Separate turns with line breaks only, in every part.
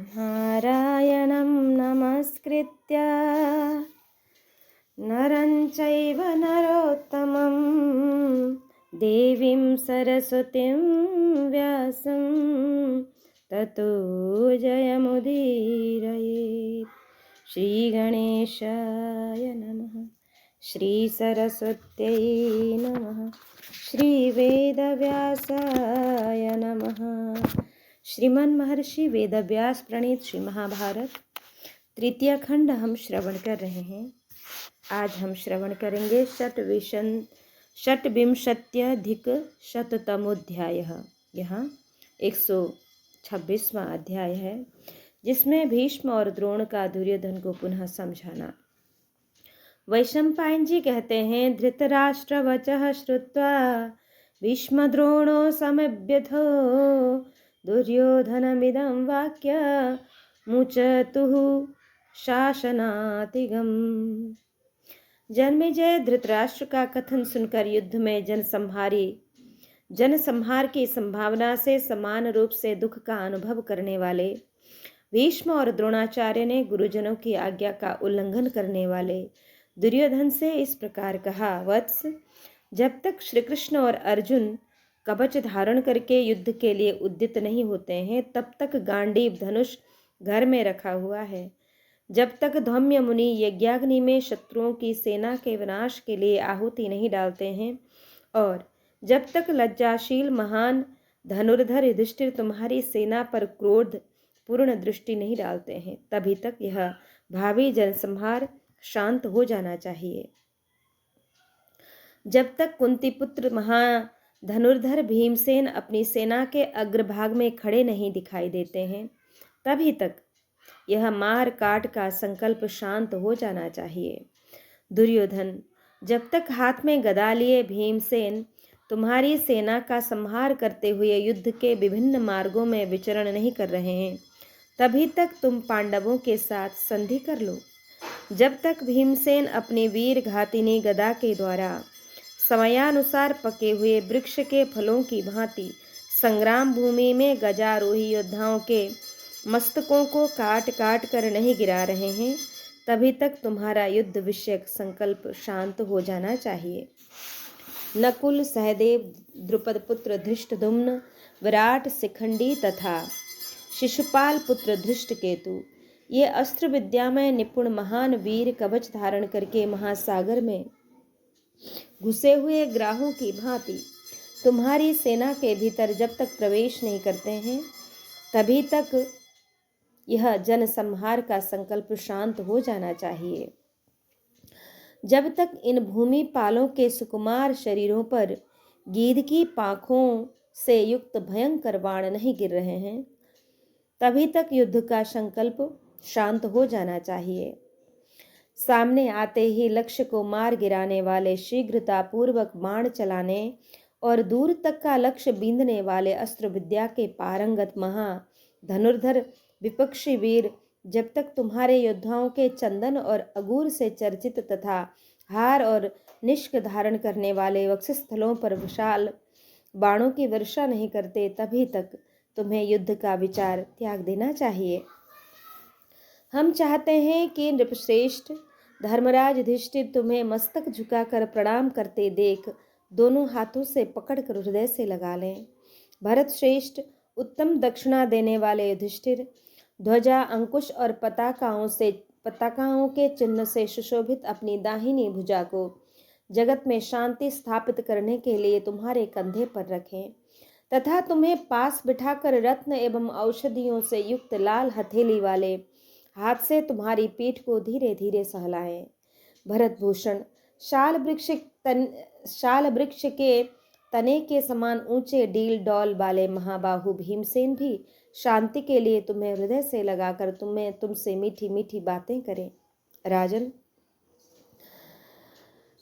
नारायणं नमस्कृत्य नरं चैव नरोत्तमं देवीं सरस्वतीं व्यासं ततो जयमुदीरयेत्। श्रीगणेशाय नमः। श्रीसरस्वत्यै नमः। श्रीवेदव्यासाय नमः। श्रीमन महर्षि वेदव्यास प्रणीत श्री महाभारत तृतीय खंड हम श्रवण कर रहे हैं। आज हम श्रवण करेंगे षट्विंशत्यधिकशततमोध्याय। यह 126वां अध्याय है, जिसमें भीष्म और द्रोण का दुर्योधन को पुनः समझाना। वैशंपायन जी कहते हैं, धृतराष्ट्र वचः श्रुत्वा भीष्म द्रोणो समव्यथो दुर्योधनमिदं वाक्य मुचतुः शासनातिगम। जन्मेजय धृतराष्ट्र का कथन सुनकर युद्ध में जनसंहार की संभावना से समान रूप से दुख का अनुभव करने वाले भीष्म और द्रोणाचार्य ने गुरुजनों की आज्ञा का उल्लंघन करने वाले दुर्योधन से इस प्रकार कहा, वत्स, जब तक श्री कृष्ण और अर्जुन कवच धारण करके युद्ध के लिए उद्यत नहीं होते हैं, तब तक गांडीव धनुष घर में रखा हुआ है। जब तक धौम्य मुनि यज्ञाग्नि में शत्रुओं की सेना के विनाश के लिए आहुति नहीं डालते हैं, और जब तक लज्जाशील महान धनुर्धर युधिष्ठिर तुम्हारी सेना पर क्रोध पूर्ण दृष्टि नहीं डालते हैं, तभी तक यह भावी जनसंहार शांत हो जाना चाहिए। जब तक कुंती पुत्र महाधनुर्धर भीमसेन अपनी सेना के अग्रभाग में खड़े नहीं दिखाई देते हैं, तभी तक यह मार काट का संकल्प शांत हो जाना चाहिए। दुर्योधन, जब तक हाथ में गदा लिए भीमसेन तुम्हारी सेना का संहार करते हुए युद्ध के विभिन्न मार्गों में विचरण नहीं कर रहे हैं, तभी तक तुम पांडवों के साथ संधि कर लो। जब तक भीमसेन अपनी वीर घातिनी गदा के द्वारा समयानुसार पके हुए वृक्ष के फलों की भांति संग्राम भूमि में गजारोही योद्धाओं के मस्तकों को काट काट कर नहीं गिरा रहे हैं, तभी तक तुम्हारा युद्ध विषयक संकल्प शांत हो जाना चाहिए। नकुल, सहदेव, द्रुपद पुत्र धृष्टद्युम्न, विराट, शिखंडी तथा शिशुपाल पुत्र धृष्टकेतु, ये अस्त्र विद्या में निपुण महान वीर कवच धारण करके महासागर में घुसे हुए ग्राहों की भांति तुम्हारी सेना के भीतर जब तक प्रवेश नहीं करते हैं, तभी तक यह जनसंहार का संकल्प शांत हो जाना चाहिए। जब तक इन भूमि पालों के सुकुमार शरीरों पर गीध की पांखों से युक्त भयंकर बाण नहीं गिर रहे हैं, तभी तक युद्ध का संकल्प शांत हो जाना चाहिए। सामने आते ही लक्ष्य को मार गिराने वाले, शीघ्रता पूर्वक बाण चलाने और दूर तक का लक्ष्य बींधने वाले अस्त्र विद्या के पारंगत धनुर्धर विपक्षी वीर जब तक तुम्हारे योद्धाओं के चंदन और अगूर से चर्चित तथा हार और निष्क धारण करने वाले वक्षस्थलों पर विशाल बाणों की वर्षा नहीं करते, तभी तक तुम्हें युद्ध का विचार त्याग देना चाहिए। हम चाहते हैं कि नृपश्रेष्ठ धर्मराज युधिष्ठिर तुम्हें मस्तक झुकाकर प्रणाम करते देख दोनों हाथों से पकड़कर हृदय से लगा लें। भरत श्रेष्ठ उत्तम दक्षिणा देने वाले युधिष्ठिर ध्वजा, अंकुश और पताकाओं के चिन्ह से सुशोभित अपनी दाहिनी भुजा को जगत में शांति स्थापित करने के लिए तुम्हारे कंधे पर रखें तथा तुम्हें पास बिठाकर रत्न एवं औषधियों से युक्त लाल हथेली वाले हाथ से तुम्हारी पीठ को धीरे धीरे सहलाएं। भरत भूषण शाल वृक्ष के तने के समान ऊंचे डील डौल वाले महाबाहु भीमसेन भी शांति के लिए तुम्हें हृदय से लगाकर तुमसे मीठी मीठी बातें करें। राजन,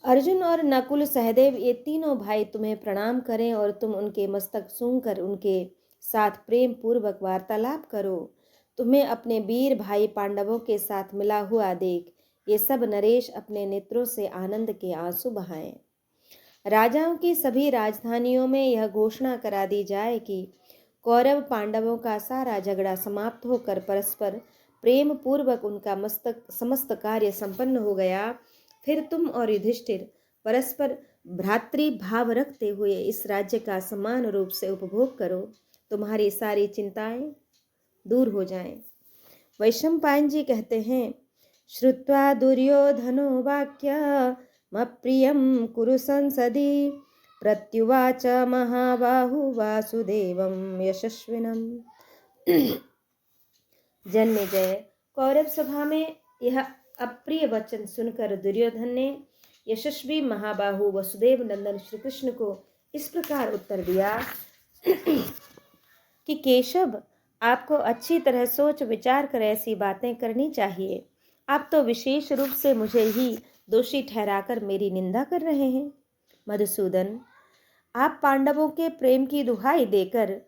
अर्जुन और नकुल, सहदेव, ये तीनों भाई तुम्हें प्रणाम करें और तुम उनके मस्तक सूंघकर उनके साथ प्रेम पूर्वक वार्तालाप करो। तुम्हें अपने वीर भाई पांडवों के साथ मिला हुआ देख ये सब नरेश अपने नेत्रों से आनंद के आंसू बहाएं। राजाओं की सभी राजधानियों में यह घोषणा करा दी जाए कि कौरव पांडवों का सारा झगड़ा समाप्त होकर परस्पर प्रेम पूर्वक उनका समस्त कार्य संपन्न हो गया, फिर तुम और युधिष्ठिर परस्पर भ्रातृ भाव रखते हुए इस राज्य का समान रूप से उपभोग करो, तुम्हारी सारी चिंताएं दूर हो जाएं। वैशंपायन जी कहते हैं, श्रुत्वा दुर्योधनो वाक्यमप्रियं कुरु संसदि प्रत्युवाच महाबाहु वासुदेवं यशस्विनम्। जन्मेजय, कौरव सभा में यह अप्रिय वचन सुनकर दुर्योधन ने यशस्वी महाबाहु वसुदेव नंदन श्री कृष्ण को इस प्रकार उत्तर दिया कि केशव, आपको अच्छी तरह सोच विचार कर ऐसी बातें करनी चाहिए। आप तो विशेष रूप से मुझे ही दोषी ठहराकर मेरी निंदा कर रहे हैं। मधुसूदन, आप पांडवों के प्रेम की दुहाई देकर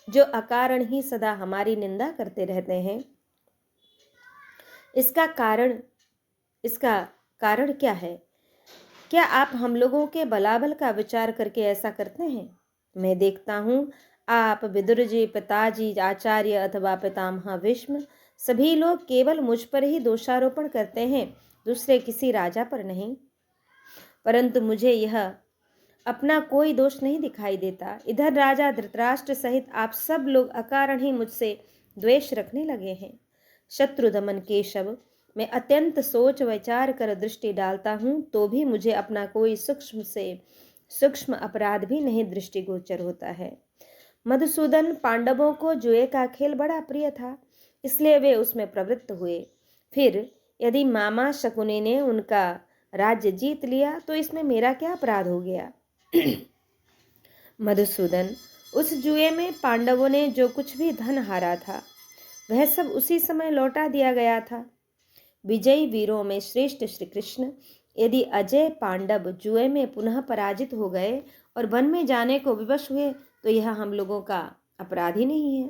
जो अकारण ही सदा हमारी निंदा करते रहते हैं, इसका कारण क्या है? क्या आप हम लोगों के बलाबल का विचार करके ऐसा करते हैं? मैं देखता हूँ आप विदुर जी, पिताजी, आचार्य अथवा पितामह भीष्म सभी लोग केवल मुझ पर ही दोषारोपण करते हैं, दूसरे किसी राजा पर नहीं। परंतु मुझे यह अपना कोई दोष नहीं दिखाई देता। इधर राजा धृतराष्ट्र सहित आप सब लोग अकारण ही मुझसे द्वेष रखने लगे हैं। शत्रुदमन केशव, मैं अत्यंत सोच विचार कर दृष्टि डालता हूँ तो भी मुझे अपना कोई सूक्ष्म से सूक्ष्म अपराध भी नहीं दृष्टिगोचर होता है। मधुसूदन, पांडवों को जुए का खेल बड़ा प्रिय था, इसलिए वे उसमें प्रवृत्त हुए। फिर यदि मामा शकुनी ने उनका राज्य जीत लिया तो इसमें मेरा क्या अपराध हो गया? मधुसूदन, उस जुए में पांडवों ने जो कुछ भी धन हारा था वह सब उसी समय लौटा दिया गया था। विजयी वीरों में श्रेष्ठ श्री कृष्ण यदि अजय पांडव जुए में पुनः पराजित हो गए और वन में जाने को विवश हुए तो यह हम लोगों का अपराध ही नहीं है।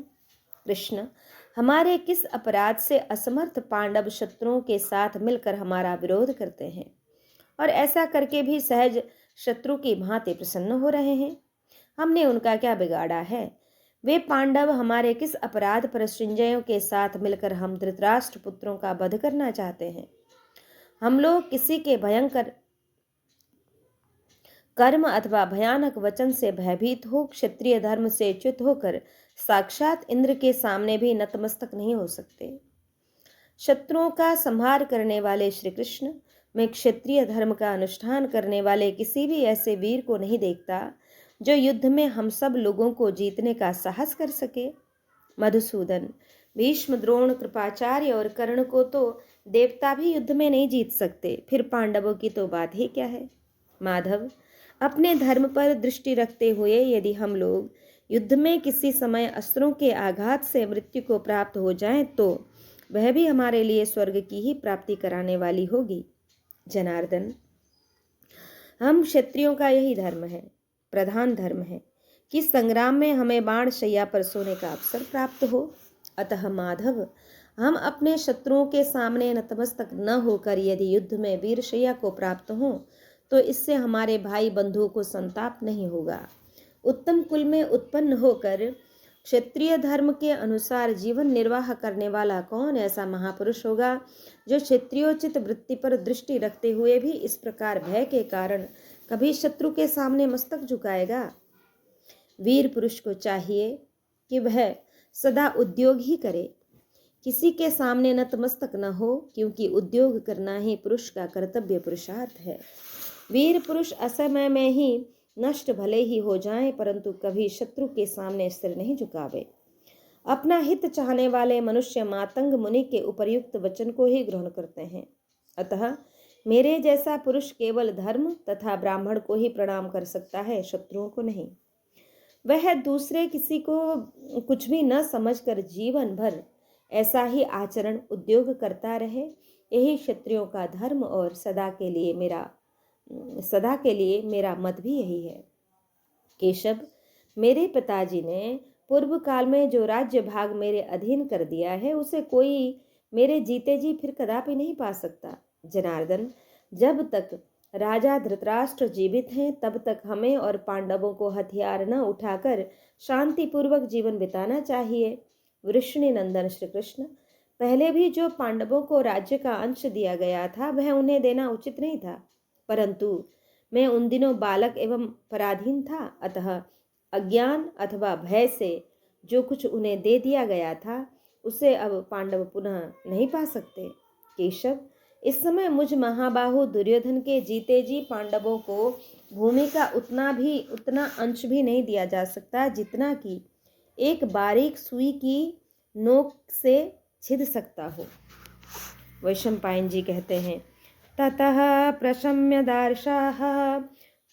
कृष्ण, हमारे किस अपराध से असमर्थ पांडव शत्रुओं के साथ मिलकर हमारा विरोध करते हैं और ऐसा करके भी सहज शत्रु की भांति प्रसन्न हो रहे हैं? हमने उनका क्या बिगाड़ा है? वे पांडव हमारे किस अपराध पर संजयों के साथ मिलकर हम धृतराष्ट्र पुत्रों का वध करना चाहते हैं? हम लोग किसी के भयंकर कर्म अथवा भयानक वचन से भयभीत हो क्षत्रिय धर्म से च्युत होकर साक्षात इंद्र के सामने भी नतमस्तक नहीं हो सकते। शत्रुओं का संहार करने वाले श्री कृष्ण, मैं क्षत्रिय धर्म का अनुष्ठान करने वाले किसी भी ऐसे वीर को नहीं देखता जो युद्ध में हम सब लोगों को जीतने का साहस कर सके। मधुसूदन, भीष्म, द्रोण, कृपाचार्य और कर्ण को तो देवता भी युद्ध में नहीं जीत सकते, फिर पांडवों की तो बात ही क्या है। माधव, अपने धर्म पर दृष्टि रखते हुए यदि हम लोग युद्ध में किसी समय अस्त्रों के आघात से मृत्यु को प्राप्त हो जाएं तो वह भी हमारे लिए स्वर्ग की ही प्राप्ति कराने वाली होगी। जनार्दन, हम क्षत्रियों का यही धर्म है, प्रधान धर्म है कि संग्राम में हमें बाण शैया पर सोने का अवसर प्राप्त हो। अतः माधव, हम अपने शत्रुओं के सामने नतमस्तक न होकर यदि युद्ध में वीर शैया को प्राप्त हों तो इससे हमारे भाई बंधुओं को संताप नहीं होगा। उत्तम कुल में उत्पन्न होकर क्षत्रिय धर्म के अनुसार जीवन निर्वाह करने वाला कौन ऐसा महापुरुष होगा जो क्षत्रियोचित वृत्ति पर दृष्टि रखते हुए भी इस प्रकार भय के कारण कभी शत्रु के सामने मस्तक झुकाएगा? वीर पुरुष को चाहिए कि वह सदा उद्योग ही करे, किसी के सामने नतमस्तक न हो, क्योंकि उद्योग करना ही पुरुष का कर्तव्य पुरुषार्थ है। वीर पुरुष असमय में ही नष्ट भले ही हो जाएं, परंतु कभी शत्रु के सामने सिर नहीं झुकावे। अपना हित चाहने वाले मनुष्य मातंग मुनि के उपर्युक्त वचन को ही ग्रहण करते हैं। अतः मेरे जैसा पुरुष केवल धर्म तथा ब्राह्मण को ही प्रणाम कर सकता है, शत्रुओं को नहीं। वह दूसरे किसी को कुछ भी न समझकर जीवन भर ऐसा ही आचरण उद्योग करता रहे, यही क्षत्रियों का धर्म और सदा के लिए मेरा मत भी यही है। केशव, मेरे पिताजी ने पूर्व काल में जो राज्य भाग मेरे अधीन कर दिया है उसे कोई मेरे जीते जी फिर कदापि नहीं पा सकता। जनार्दन, जब तक राजा धृतराष्ट्र जीवित हैं तब तक हमें और पांडवों को हथियार न उठाकर शांतिपूर्वक जीवन बिताना चाहिए। वृष्णि नंदन श्री कृष्ण, पहले भी जो पांडवों को राज्य का अंश दिया गया था वह उन्हें देना उचित नहीं था, परंतु मैं उन दिनों बालक एवं पराधीन था, अतः अज्ञान अथवा भय से जो कुछ उन्हें दे दिया गया था उसे अब पांडव पुनः नहीं पा सकते। केशव, इस समय मुझ महाबाहु दुर्योधन के जीते जी पांडवों को भूमि का उतना अंश भी नहीं दिया जा सकता जितना कि एक बारीक सुई की नोक से छिद सकता हो। वैशंपायन जी कहते हैं, ततः प्रशम्य दार्शाः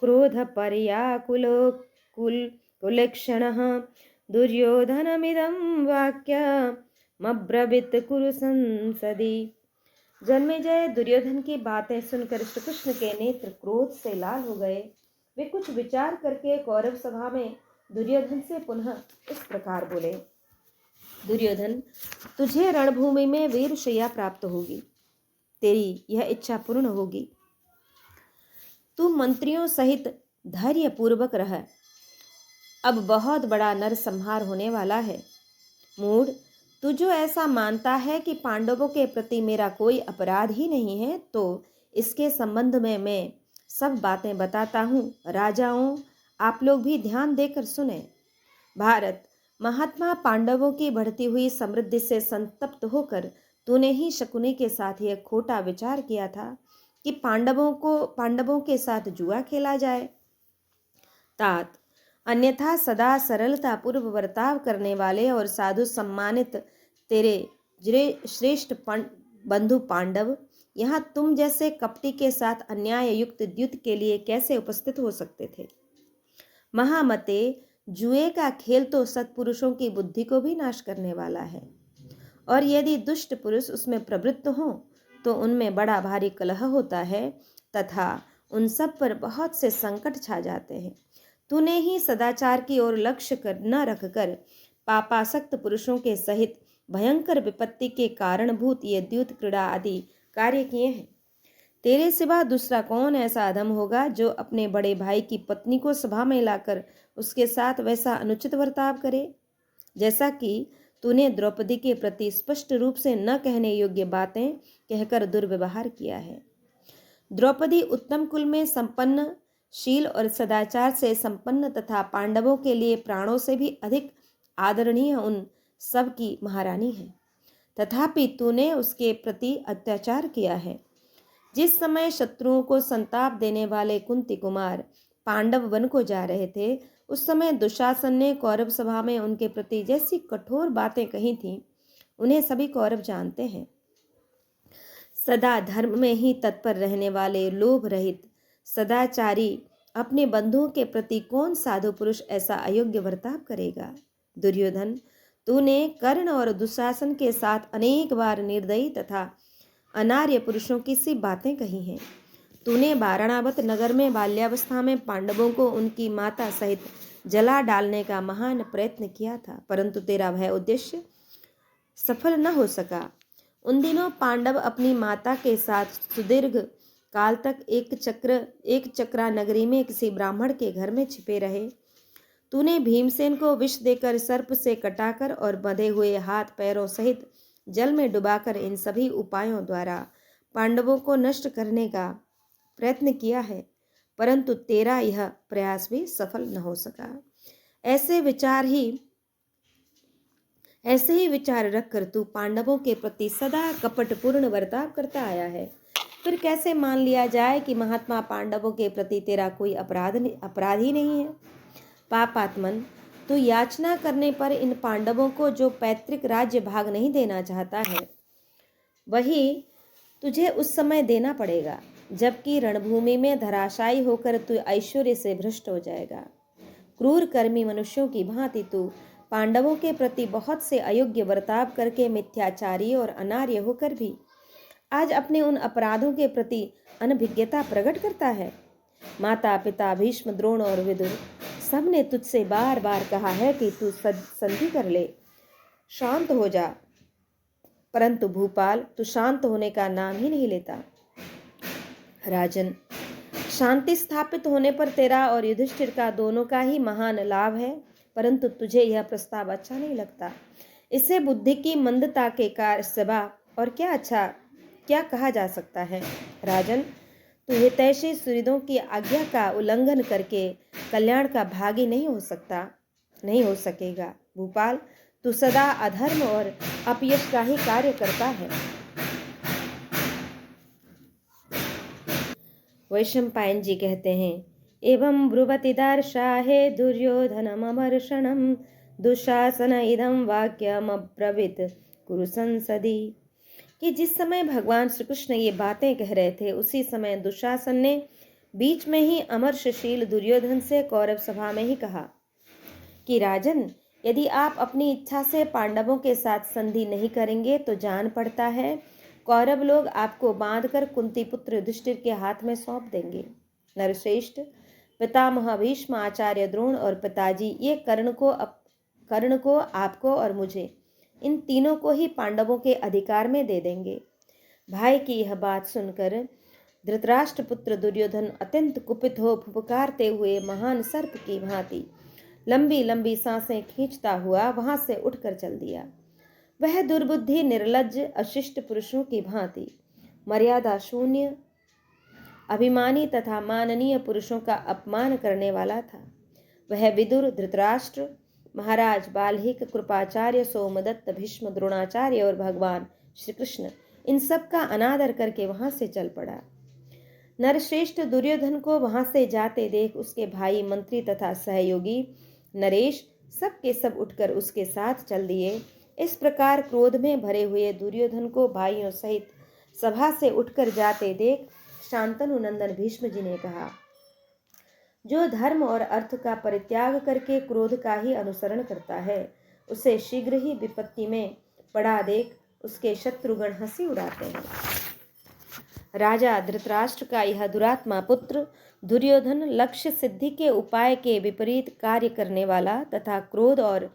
क्रोध पर्याकुलो कुलक्षणः दुर्योधनमिदं वाक्यमब्रवीत् कुरु संसदि। जन्मेजय, दुर्योधन की बातें सुनकर श्री कृष्ण के नेत्र क्रोध से लाल हो गए। वे कुछ विचार करके कौरव सभा में दुर्योधन से पुनः इस प्रकार बोले, दुर्योधन, तुझे रणभूमि में वीरशैया प्राप्त होगी, तेरी यह इच्छा पूर्ण होगी। तू मंत्रियों सहित धैर्य पूर्वक रह, अब बहुत बड़ा नरसंहार होने वाला है। मूढ़, तू जो ऐसा मानता है कि पांडवों के प्रति मेरा कोई अपराध ही नहीं है, तो इसके संबंध में मैं सब बातें बताता हूँ। राजाओं, आप लोग भी ध्यान देकर सुने। भारत, महात्मा पांडवों की बढ़ती हुई समृद्धि से संतप्त होकर तूने ही शकुनी के साथ यह खोटा विचार किया था कि पांडवों के साथ जुआ खेला जाए। तात, अन्यथा सदा सरलता पूर्व बर्ताव करने वाले और साधु सम्मानित तेरे श्रेष्ठ बंधु पांडव यहाँ तुम जैसे कपटी के साथ अन्याय युक्त युद्ध के लिए कैसे उपस्थित हो सकते थे। महामते, जुए का खेल तो सत्पुरुषों की बुद्धि को भी नाश करने वाला है, और यदि दुष्ट पुरुष उसमें प्रवृत्त हों तो उनमें बड़ा भारी कलह होता है तथा उन सब पर बहुत से संकट छा जाते हैं। तूने ही सदाचार की ओर लक्ष्य न रखकर पापासक्त पुरुषों के सहित भयंकर विपत्ति के कारणभूत ये द्यूत क्रीड़ा आदि कार्य किए हैं। तेरे सिवा दूसरा कौन ऐसा अधम होगा जो अपने बड़े भाई की पत्नी को सभा में लाकर उसके साथ वैसा अनुचित बर्ताव करे, जैसा कि तूने द्रौपदी के प्रति स्पष्ट रूप से न कहने योग्य बातें कहकर दुर्व्यवहार किया है। द्रौपदी उत्तम कुल में संपन्न, शील और सदाचार से संपन्न तथा पांडवों के लिए प्राणों से भी अधिक आदरणीय उन सब की महारानी है, तथापि तूने उसके प्रति अत्याचार किया है। जिस समय शत्रुओं को संताप देने वाले कुंती कुमार पांडव वन को जा रहे थे, उस समय दुशासन ने कौरव सभा में उनके प्रति जैसी कठोर बातें कही थीं, उन्हें सभी कौरव जानते हैं। सदा धर्म में ही तत्पर रहने वाले लोभ रहित सदाचारी अपने बंधुओं के प्रति कौन साधु पुरुष ऐसा अयोग्य बर्ताव करेगा। दुर्योधन, तूने कर्ण और दुशासन के साथ अनेक बार निर्दयी तथा अनार्य पुरुषों की सी बातें कही हैं। तूने वारणावत नगर में बाल्यावस्था में पांडवों को उनकी माता सहित जला डालने का महान प्रयत्न किया था, परंतु तेरा वह उद्देश्य सफल न हो सका। उन दिनों पांडव अपनी माता के साथ सुदीर्घ काल तक एक चक्रा नगरी में किसी ब्राह्मण के घर में छिपे रहे। तूने भीमसेन को विष देकर सर्प से कटाकर और बंधे हुए हाथ पैरों सहित जल में डुबाकर इन सभी उपायों द्वारा पांडवों को नष्ट करने का प्रयत्न किया है, परंतु तेरा यह प्रयास भी सफल न हो सका। ऐसे ही विचार रखकर तू पांडवों के प्रति सदा कपटपूर्ण बर्ताव करता आया है। फिर कैसे मान लिया जाए कि महात्मा पांडवों के प्रति तेरा कोई अपराध ही नहीं है। पापात्मन, तू याचना करने पर इन पांडवों को जो पैतृक राज्य भाग नहीं देना चाहता है, वही तुझे उस समय देना पड़ेगा जबकि रणभूमि में धराशायी होकर तू ऐश्वर्य से भ्रष्ट हो जाएगा। क्रूर कर्मी मनुष्यों की भांति तू पांडवों के प्रति बहुत से अयोग्य बर्ताव करके मिथ्याचारी और अनार्य होकर भी आज अपने उन अपराधों के प्रति अनभिज्ञता प्रकट करता है। माता पिता भीष्म द्रोण और विदुर सब ने तुझसे बार बार कहा है कि तू संधि कर ले, शांत हो जा, परंतु भूपाल तू शांत होने का नाम ही नहीं लेता। राजन, शांति स्थापित होने पर तेरा और युधिष्ठिर का दोनों का ही महान लाभ है, परंतु तुझे यह प्रस्ताव अच्छा नहीं लगता। इसे बुद्धि की मंदता के कारण सिवा और क्या कहा जा सकता है। राजन, तू हितैषी सुहृदों की आज्ञा का उल्लंघन करके कल्याण का भागी नहीं हो सकेगा। भूपाल, तू सदा अधर्म और अपयश का ही कार्य करता है। वैशंपायन जी कहते हैं, एवं ब्रुवति दार्शाहे दुर्योधनमर्षणं दुशासन इदं वाक्यम अब्रवीत कुरु संसदि। कि जिस समय भगवान श्री कृष्ण ये बातें कह रहे थे, उसी समय दुशासन ने बीच में ही अमर्षशील दुर्योधन से कौरव सभा में ही कहा कि राजन, यदि आप अपनी इच्छा से पांडवों के साथ संधि नहीं करेंगे तो जान पड़ता है कौरव लोग आपको बांधकर कुंती पुत्र युधिष्ठिर के हाथ में सौंप देंगे। नरश्रेष्ठ, पितामह भीष्म, आचार्य द्रोण और पिताजी ये कर्ण को आपको और मुझे, इन तीनों को ही पांडवों के अधिकार में दे देंगे। भाई की यह बात सुनकर धृतराष्ट्र पुत्र दुर्योधन अत्यंत कुपित हो फुफकारते हुए महान सर्प की भांति लंबी लंबी सांसें खींचता हुआ वहां से उठकर चल दिया। वह दुर्बुद्धि निर्लज्ज अशिष्ट पुरुषों की भांति मर्यादा शून्य, अभिमानी तथा माननीय पुरुषों का अपमान करने वाला था। वह विदुर, धृतराष्ट्र, महाराज बाल्हिक, कृपाचार्य, सोमदत्त, भीष्म, द्रोणाचार्य और भगवान श्री कृष्ण, इन सब का अनादर करके वहां से चल पड़ा। नरश्रेष्ठ दुर्योधन को वहां से जाते देख उसके भाई, मंत्री तथा सहयोगी नरेश सब के सब उठकर उसके साथ चल दिए। इस प्रकार क्रोध में भरे हुए दुर्योधन को भाइयों सहित सभा से उठकर जाते देख शांतनु नंदन भीष्म जी ने कहा, जो धर्म और अर्थ का परित्याग करके क्रोध का ही अनुसरण करता है, उसे शीघ्र ही विपत्ति में पड़ा देख उसके शत्रुगण हंसी उड़ाते हैं। राजा धृतराष्ट्र का यह दुरात्मा पुत्र दुर्योधन लक्ष्य सिद्धि के उपाय के विपरीत कार्य करने वाला तथा क्रोध और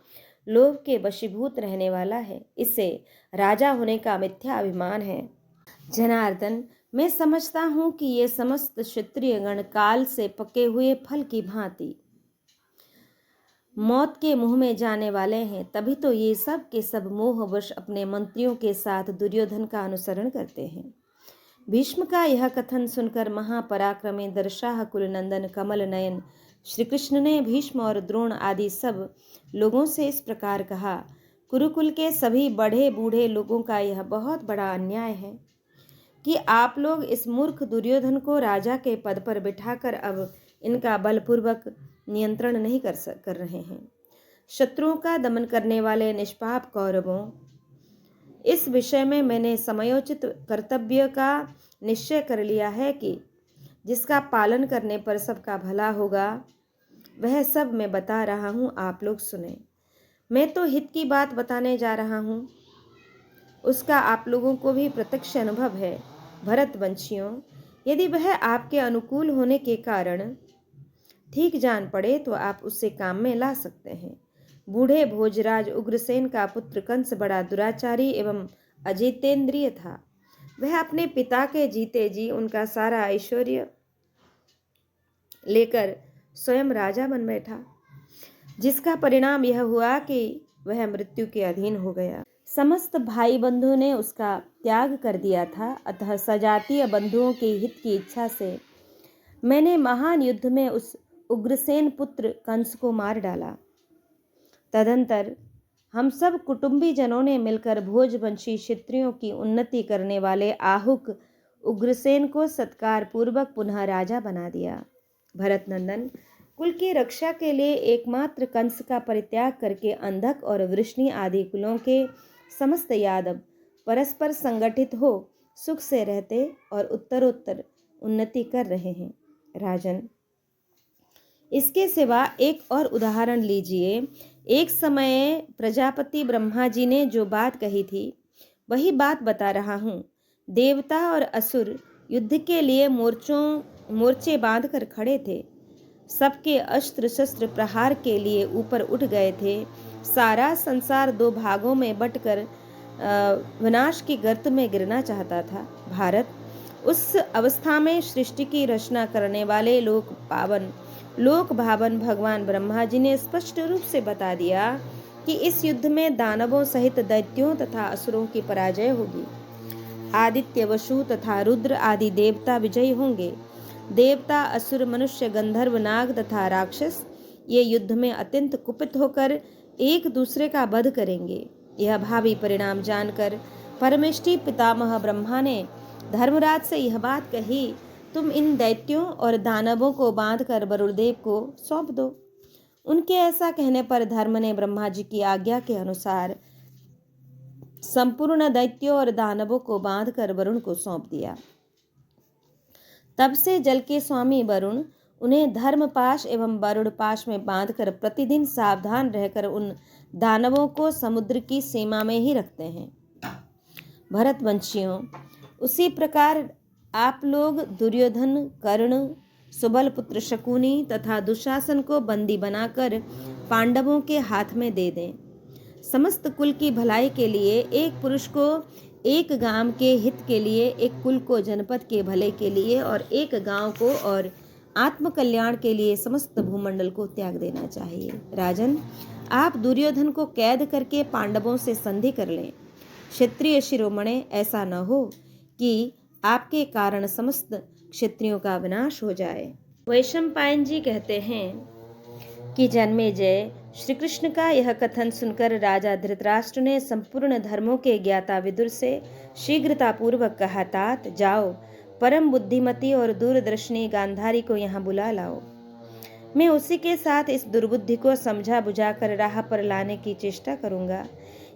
लोभ के वशीभूत रहने वाला है। इसे राजा होने का मिथ्या अभिमान है। जनार्दन, मैं समझता हूँ कि ये समस्त क्षत्रिय गण काल से पके हुए फल की भांति मौत के मुंह में जाने वाले हैं, तभी तो ये सब के सब मोहवश अपने मंत्रियों के साथ दुर्योधन का अनुसरण करते हैं। भीष्म का यह कथन सुनकर महापराक्रमी दर्शाह कुलनंदन कमल नयन श्री कृष्ण ने भीष्म और द्रोण आदि सब लोगों से इस प्रकार कहा, कुरुकुल के सभी बड़े बूढ़े लोगों का यह बहुत बड़ा अन्याय है कि आप लोग इस मूर्ख दुर्योधन को राजा के पद पर बिठाकर अब इनका बलपूर्वक नियंत्रण नहीं कर रहे हैं। शत्रुओं का दमन करने वाले निष्पाप कौरवों, इस विषय में मैंने समयोचित कर्तव्य का निश्चय कर लिया है कि जिसका पालन करने पर सबका भला होगा, वह सब मैं बता रहा हूँ, आप लोग सुने। मैं तो हित की बात बताने जा रहा हूँ, उसका आप लोगों को भी प्रत्यक्ष अनुभव है। भरतवंशियों, यदि वह आपके अनुकूल होने के कारण ठीक जान पड़े तो आप उससे काम में ला सकते हैं। बूढ़े भोजराज उग्रसेन का पुत्र कंस बड़ा दुराचारी एवं अजितेंद्रिय था। वह अपने पिता के जीते जी उनका सारा ऐश्वर्य लेकर स्वयं राजा बन बैठा, जिसका परिणाम यह हुआ कि वह मृत्यु के अधीन हो गया। समस्त भाई बंधुओं ने उसका त्याग कर दिया था, अतः सजातीय बंधुओं के हित की इच्छा से मैंने महान युद्ध में उस उग्रसेन पुत्र कंस को मार डाला। तदंतर हम सब कुटुंबी जनों ने मिलकर भोजवंशी क्षत्रियों की उन्नति करने वाले आहुक उग्रसेन को सत्कार पूर्वक पुनः राजा बना दिया। भरतनंदन, कुल की रक्षा के लिए एकमात्र कंस का परित्याग करके अंधक और वृष्णि आदि कुलों के समस्त यादव परस्पर संगठित हो सुख से रहते और उत्तरोत्तर उन्नति कर रहे हैं। राजन, इसके सिवा एक और उदाहरण लीजिए। एक समय प्रजापति ब्रह्मा जी ने जो बात कही थी, वही बात बता रहा हूँ। देवता और असुर युद्ध के लिए मोर्चे बांधकर खड़े थे। सबके अस्त्र शस्त्र प्रहार के लिए ऊपर उठ गए थे। सारा संसार दो भागों में बंटकर विनाश की गर्त में गिरना चाहता था। भारत, उस अवस्था में सृष्टि की रचना करने वाले लोक भावन भगवान ब्रह्मा जी ने स्पष्ट रूप से बता दिया कि इस युद्ध में दानवों सहित दैत्यों तथा असुरों की पराजय होगी। आदित्य, वसु तथा रुद्र आदि देवता विजयी होंगे। देवता, असुर, मनुष्य, गंधर्व, नाग तथा राक्षस ये युद्ध में अत्यंत कुपित होकर एक दूसरे का वध करेंगे। यह भावी परिणाम जानकर परमेष्टि पितामह ब्रह्मा ने धर्मराज से यह बात कही, तुम इन दैत्यों और दानवों को बांधकर वरुणदेव को सौंप दो। उनके ऐसा कहने पर धर्म ने ब्रह्मा जी की आज्ञा के अनुसार संपूर्ण दैत्यों और दानवों को बांधकर वरुण को सौंप दिया। तब से जल के स्वामी वरुण उन्हें धर्मपाश एवं वरुण पाश में बांधकर प्रतिदिन सावधान रहकर उन दानवों को समुद्र की सीमा में ही रखते हैं। भरतवंशियों, उसी प्रकार आप लोग दुर्योधन, कर्ण, सुबल पुत्र शकुनी तथा दुशासन को बंदी बनाकर पांडवों के हाथ में दे दें। समस्त कुल की भलाई के लिए, एक पुरुष को एक गांव के हित के लिए, एक कुल को जनपद के भले के लिए और एक गांव को और आत्म कल्याण के लिए समस्त भूमंडल को त्याग देना चाहिए। राजन, आप दुर्योधन को कैद करके पांडवों से संधि कर लें। क्षत्रिय शिरोमणे, ऐसा न हो कि आपके कारण समस्त क्षत्रियों का विनाश हो जाए। वैशंपायन जी कहते हैं कि जन्मेजय, श्री कृष्ण का यह कथन सुनकर राजा धृतराष्ट्र ने संपूर्ण धर्मों के ज्ञाता विदुर से शीघ्रतापूर्वक कहा, तात जाओ, परम बुद्धिमती और दूरदर्शिनी गांधारी को यहाँ बुला लाओ। मैं उसी के साथ इस दुर्बुद्धि को समझा बुझाकर राह पर लाने की चेष्टा करूंगा।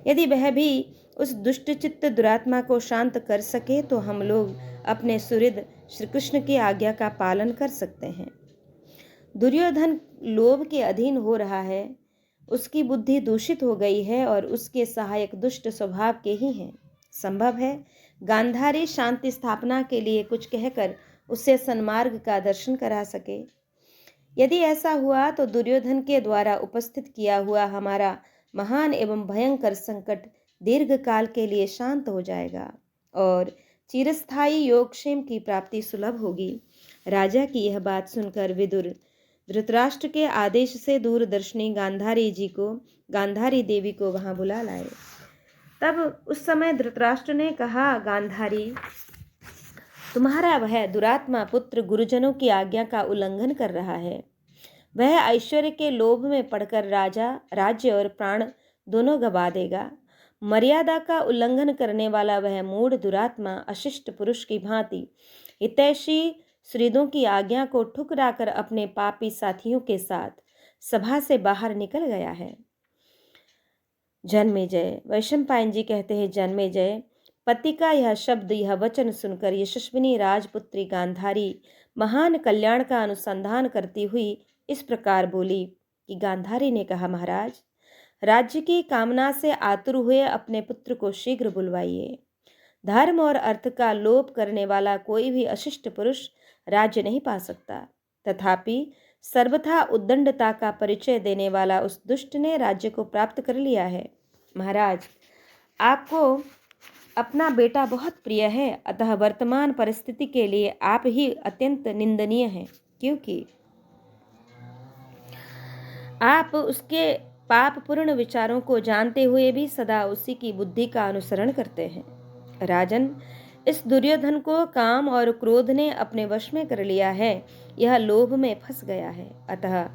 यदि वह भी उस दुष्टचित्त दुरात्मा को शांत कर सके तो हम लोग अपने सुहृद श्री कृष्ण की आज्ञा का पालन कर सकते हैं। दुर्योधन लोभ के अधीन हो रहा है, उसकी बुद्धि दूषित हो गई है और उसके सहायक दुष्ट स्वभाव के ही हैं। संभव है गांधारी शांति स्थापना के लिए कुछ कहकर उससे सन्मार्ग का दर्शन करा सके। यदि ऐसा हुआ तो दुर्योधन के द्वारा उपस्थित किया हुआ हमारा महान एवं भयंकर संकट दीर्घ काल के लिए शांत हो जाएगा और चिरस्थायी योगक्षेम की प्राप्ति सुलभ होगी। राजा की यह बात सुनकर विदुर धृतराष्ट्र के आदेश से दूरदर्शिनी गांधारी देवी को वहां बुला लाए। तब उस समय धृतराष्ट्र ने कहा, गांधारी, तुम्हारा वह दुरात्मा पुत्र गुरुजनों की आज्ञा का उल्लंघन कर रहा है। वह ऐश्वर्य के लोभ में पड़कर राज्य और प्राण दोनों गवा देगा। मर्यादा का उल्लंघन करने वाला वह मूढ़ दुरात्मा अशिष्ट पुरुष की भांति हितैषी सुहृदों की आज्ञा को ठुकराकर अपने पापी साथियों के साथ सभा से बाहर निकल गया है। जन्मेजय, वैशंपायन जी कहते हैं, जन्मेजय, पति का यह शब्द, यह वचन सुनकर यशस्विनी राजपुत्री गांधारी महान कल्याण का अनुसंधान करती हुई इस प्रकार बोली कि गांधारी ने कहा, महाराज, राज्य की कामना से आतुर हुए अपने पुत्र को शीघ्र बुलवाइए। धर्म और अर्थ का लोप करने वाला कोई भी अशिष्ट पुरुष राज्य नहीं पा सकता। तथापि सर्वथा उद्दंडता का परिचय देने वाला उस दुष्ट ने राज्य को प्राप्त कर लिया है। महाराज, आपको अपना बेटा बहुत प्रिय है, अतः वर्तमान परिस्थिति के लिए आप ही अत्यंत निंदनीय हैं, क्योंकि आप उसके पापपूर्ण विचारों को जानते हुए भी सदा उसी की बुद्धि का अनुसरण करते हैं। राजन, इस दुर्योधन को काम और क्रोध ने अपने वश में कर लिया है। यह लोभ में फंस गया है, अतः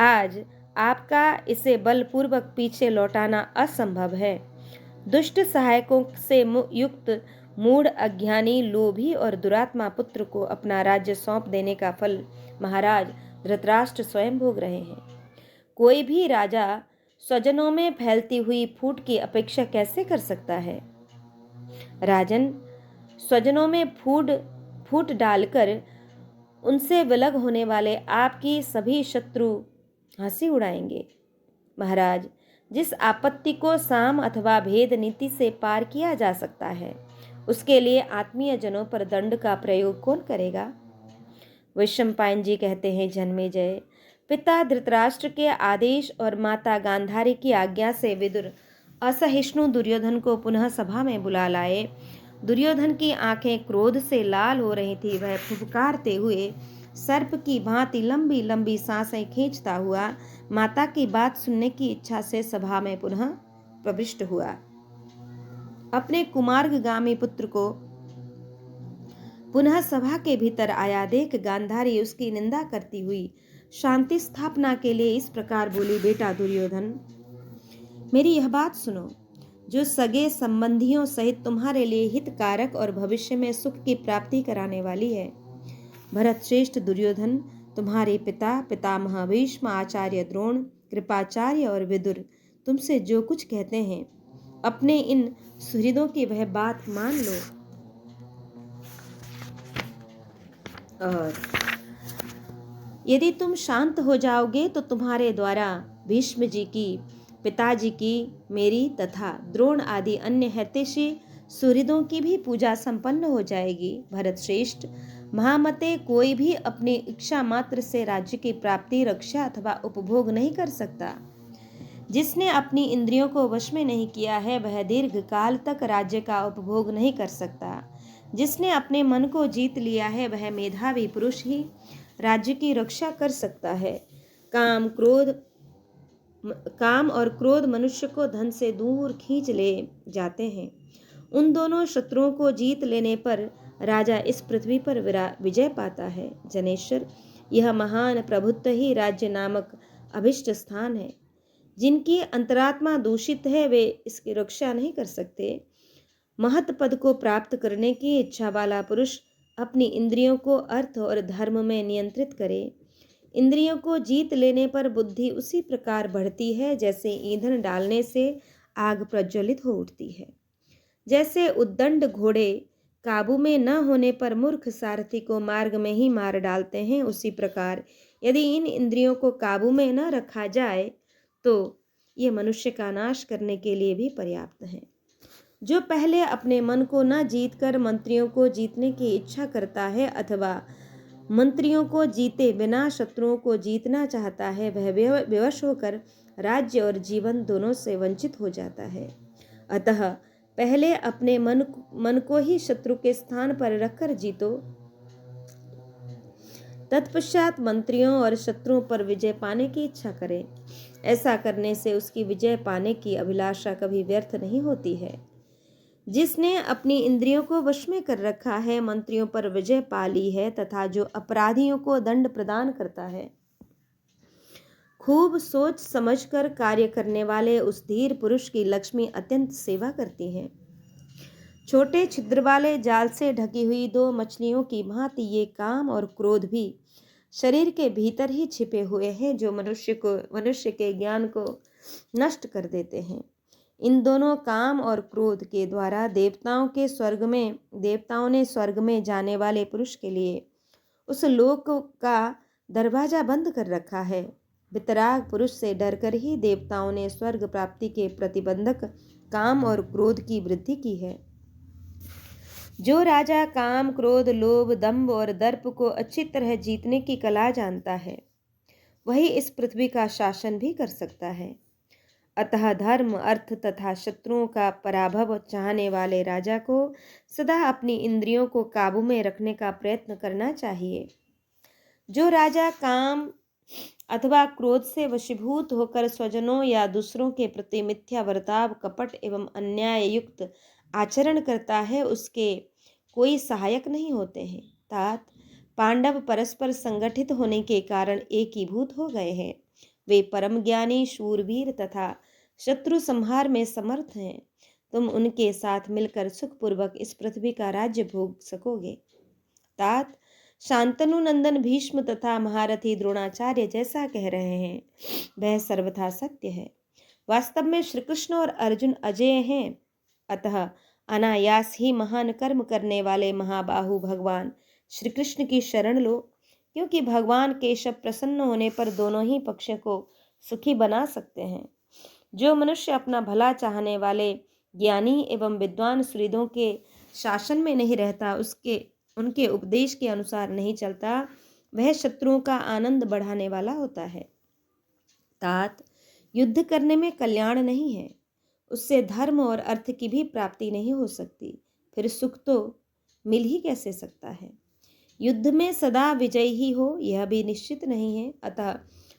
आज आपका इसे बलपूर्वक पीछे लौटाना असंभव है। दुष्ट सहायकों से युक्त मूढ़, अज्ञानी, लोभी और दुरात्मा पुत्र को अपना राज्य सौंप देने का फल महाराज धृतराष्ट्र स्वयं भोग रहे हैं। कोई भी राजा स्वजनों में फैलती हुई फूट की अपेक्षा कैसे कर सकता है? राजन, स्वजनों में फूट डालकर उनसे विलग होने वाले आपकी सभी शत्रु हंसी उड़ाएंगे। महाराज, जिस आपत्ति को साम अथवा भेद नीति से पार किया जा सकता है, उसके लिए आत्मीय जनों पर दंड का प्रयोग कौन करेगा? वैशंपायन जी कहते हैं, जन्मेजय, पिता धृतराष्ट्र के आदेश और माता गांधारी की आज्ञा से विदुर असहिष्णु दुर्योधन को पुनः सभा में बुला लाए दुर्योधन की आंखें क्रोध से लाल हो रही थी। वह फुफकारते हुए सर्प की भांति लंबी लंबी सांसें खींचता हुआ माता की बात सुनने की इच्छा से सभा में पुनः प्रविष्ट हुआ। अपने कुमार्गामी पुत्र को पुनः सभा के भीतर आया देख गांधारी उसकी निंदा करती हुई शांति स्थापना के लिए इस प्रकार बोली, बेटा दुर्योधन, मेरी यह बात सुनो, जो सगे संबंधियों सहित तुम्हारे लिए हितकारक और भविष्य में सुख की प्राप्ति कराने वाली है। भरत श्रेष्ठ दुर्योधन, तुम्हारे पिता पितामह भीष्म, आचार्य द्रोण, कृपाचार्य और विदुर तुमसे जो कुछ कहते हैं, अपने इन सुहृदों की वह बात मान लो। और यदि तुम शांत हो जाओगे तो तुम्हारे द्वारा भीष्म जी की, पिताजी की, मेरी तथा द्रोण आदि अन्य हितैषी सुहृदों की भी पूजा संपन्न हो जाएगी। भरत श्रेष्ठ, महामते कोई भी अपनी इच्छा मात्र से राज्य की प्राप्ति, रक्षा अथवा उपभोग नहीं कर सकता। जिसने अपनी इंद्रियों को वश में नहीं किया है वह दीर्घ काल तक राज्य का उपभोग नहीं कर सकता। जिसने अपने मन को जीत लिया है वह मेधावी पुरुष ही राज्य की रक्षा कर सकता है। काम और क्रोध मनुष्य को धन से दूर खींच ले जाते हैं। उन दोनों शत्रुओं को जीत लेने पर राजा इस पृथ्वी पर विजय पाता है। जनेश्वर, यह महान प्रभुत्व ही राज्य नामक अभिष्ट स्थान है। जिनकी अंतरात्मा दूषित है वे इसकी रक्षा नहीं कर सकते। महत पद को प्राप्त करने की इच्छा वाला पुरुष अपनी इंद्रियों को अर्थ और धर्म में नियंत्रित करे। इंद्रियों को जीत लेने पर बुद्धि उसी प्रकार बढ़ती है जैसे ईंधन डालने से आग प्रज्वलित हो उठती है। जैसे उद्दंड घोड़े काबू में न होने पर मूर्ख सारथी को मार्ग में ही मार डालते हैं, उसी प्रकार यदि इन इंद्रियों को काबू में न रखा जाए तो ये मनुष्य का नाश करने के लिए भी पर्याप्त है। जो पहले अपने मन को न जीतकर मंत्रियों को जीतने की इच्छा करता है अथवा मंत्रियों को जीते बिना शत्रुओं को जीतना चाहता है वह विवश होकर राज्य और जीवन दोनों से वंचित हो जाता है। अतः पहले अपने मन को ही शत्रु के स्थान पर रखकर जीतो, तत्पश्चात मंत्रियों और शत्रुओं पर विजय पाने की इच्छा करे। ऐसा करने से उसकी विजय पाने की अभिलाषा कभी व्यर्थ नहीं होती है। जिसने अपनी इंद्रियों को वश में कर रखा है, मंत्रियों पर विजय पा ली है तथा जो अपराधियों को दंड प्रदान करता है, खूब सोच समझकर कार्य करने वाले उस धीर पुरुष की लक्ष्मी अत्यंत सेवा करती है। छोटे छिद्र वाले जाल से ढकी हुई दो मछलियों की भांति ये काम और क्रोध भी शरीर के भीतर ही छिपे हुए हैं, जो मनुष्य के ज्ञान को नष्ट कर देते हैं। इन दोनों काम और क्रोध के द्वारा देवताओं ने स्वर्ग में जाने वाले पुरुष के लिए उस लोक का दरवाजा बंद कर रखा है। वितराग पुरुष से डरकर ही देवताओं ने स्वर्ग प्राप्ति के प्रतिबंधक काम और क्रोध की वृद्धि की है। जो राजा काम, क्रोध, लोभ, दंभ और दर्प को अच्छी तरह जीतने की कला जानता है वही इस पृथ्वी का शासन भी कर सकता है। अतः धर्म, अर्थ तथा शत्रुओं का पराभव चाहने वाले राजा को सदा अपनी इंद्रियों को काबू में रखने का प्रयत्न करना चाहिए। जो राजा काम अथवा क्रोध से वशीभूत होकर स्वजनों या दूसरों के प्रति मिथ्या वर्ताव, कपट एवं अन्याय युक्त आचरण करता है उसके कोई सहायक नहीं होते हैं। तात पांडव परस्पर संगठित होने के कारण एकीभूत हो गए हैं। वे परम ज्ञानी, शूरवीर तथा शत्रु संहार में समर्थ हैं। तुम उनके साथ मिलकर सुखपूर्वक इस पृथ्वी का राज्य भोग सकोगे। तात शांतनु नंदन भीष्म तथा महारथी द्रोणाचार्य जैसा कह रहे हैं वह सर्वथा सत्य है। वास्तव में श्री कृष्ण और अर्जुन अजेय हैं। अतः अनायास ही महान कर्म करने वाले महाबाहु भगवान श्री कृष्ण की शरण लो, क्योंकि भगवान केशव प्रसन्न होने पर दोनों ही पक्ष को सुखी बना सकते हैं। जो मनुष्य अपना भला चाहने वाले ज्ञानी एवं विद्वान सुहृदों के शासन में नहीं रहता, उनके उपदेश के अनुसार नहीं चलता, वह शत्रुओं का आनंद बढ़ाने वाला होता है। तात युद्ध करने में कल्याण नहीं है, उससे धर्म और अर्थ की भी प्राप्ति नहीं हो सकती। फिर सुख तो मिल ही कैसे सकता है। युद्ध में सदा विजयी ही हो यह भी निश्चित नहीं है, अतः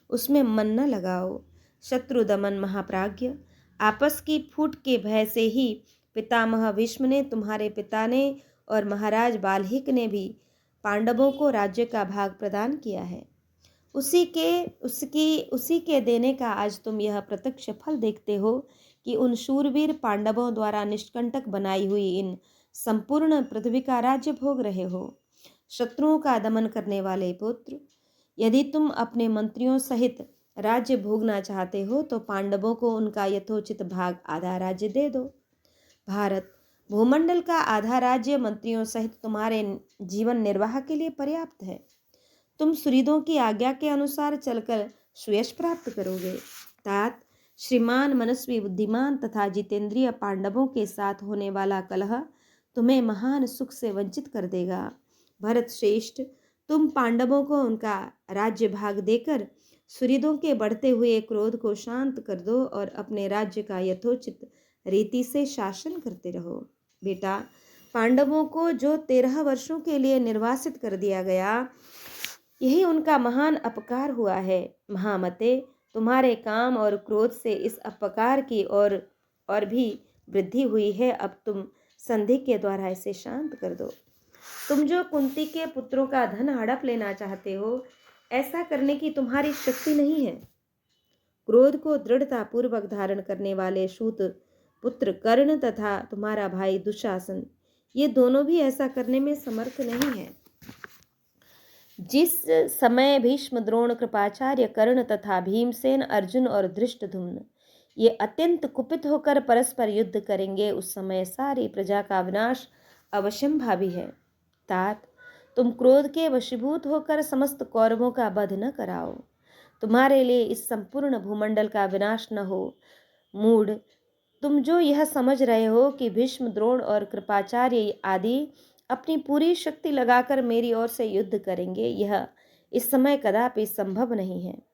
उसमें मन न लगाओ। शत्रु दमन महाप्राज्ञ, आपस की फूट के भय से ही पितामह भीष्म ने, तुम्हारे पिता ने और महाराज बाल्हिक ने भी पांडवों को राज्य का भाग प्रदान किया है। उसी के देने का आज तुम यह प्रत्यक्ष फल देखते हो कि उन शूरवीर पांडवों द्वारा निष्कंटक बनाई हुई इन संपूर्ण पृथ्वी का राज्य भोग रहे हो। शत्रुओं का दमन करने वाले पुत्र, यदि तुम अपने मंत्रियों सहित राज्य भोगना चाहते हो तो पांडवों को उनका यथोचित भाग आधा राज्य दे दो। भारत भूमंडल का आधा राज्य मंत्रियों सहित तुम्हारे जीवन निर्वाह के लिए पर्याप्त है। तुम सुहृदों की आज्ञा के अनुसार चलकर सुयश प्राप्त करोगे। तात श्रीमान मनस्वी बुद्धिमान तथा जितेंद्रिय पांडवों के साथ होने वाला कलह तुम्हें महान सुख से वंचित कर देगा। भरत श्रेष्ठ, तुम पांडवों को उनका राज्य भाग देकर सुहृदों के बढ़ते हुए क्रोध को शांत कर दो और अपने राज्य का यथोचित रीति से शासन करते रहो। बेटा, पांडवों को जो 13 वर्षों के लिए निर्वासित कर दिया गया, यही उनका महान अपकार हुआ है। महामते, तुम्हारे काम और क्रोध से इस अपकार की और भी वृद्धि हुई है। अब तुम संधि के द्वारा इसे शांत कर दो। तुम जो कुंती के पुत्रों का धन हड़प लेना चाहते हो, ऐसा करने की तुम्हारी शक्ति नहीं है। क्रोध को दृढ़ता पूर्वक धारण करने वाले सूत पुत्र कर्ण तथा तुम्हारा भाई दुशासन, ये दोनों भी ऐसा करने में समर्थ नहीं है। जिस समय भीष्म, द्रोण, कृपाचार्य, कर्ण तथा भीमसेन, अर्जुन और धृष्टद्युम्न ये अत्यंत कुपित होकर परस्पर युद्ध करेंगे, उस समय सारी प्रजा का विनाश अवश्यंभावी है। तात, तुम क्रोध के वशीभूत होकर समस्त कौरवों का वध न कराओ। तुम्हारे लिए इस संपूर्ण भूमंडल का विनाश न हो। मूढ़, तुम जो यह समझ रहे हो कि भीष्म, द्रोण और कृपाचार्य आदि अपनी पूरी शक्ति लगाकर मेरी ओर से युद्ध करेंगे, यह इस समय कदापि संभव नहीं है,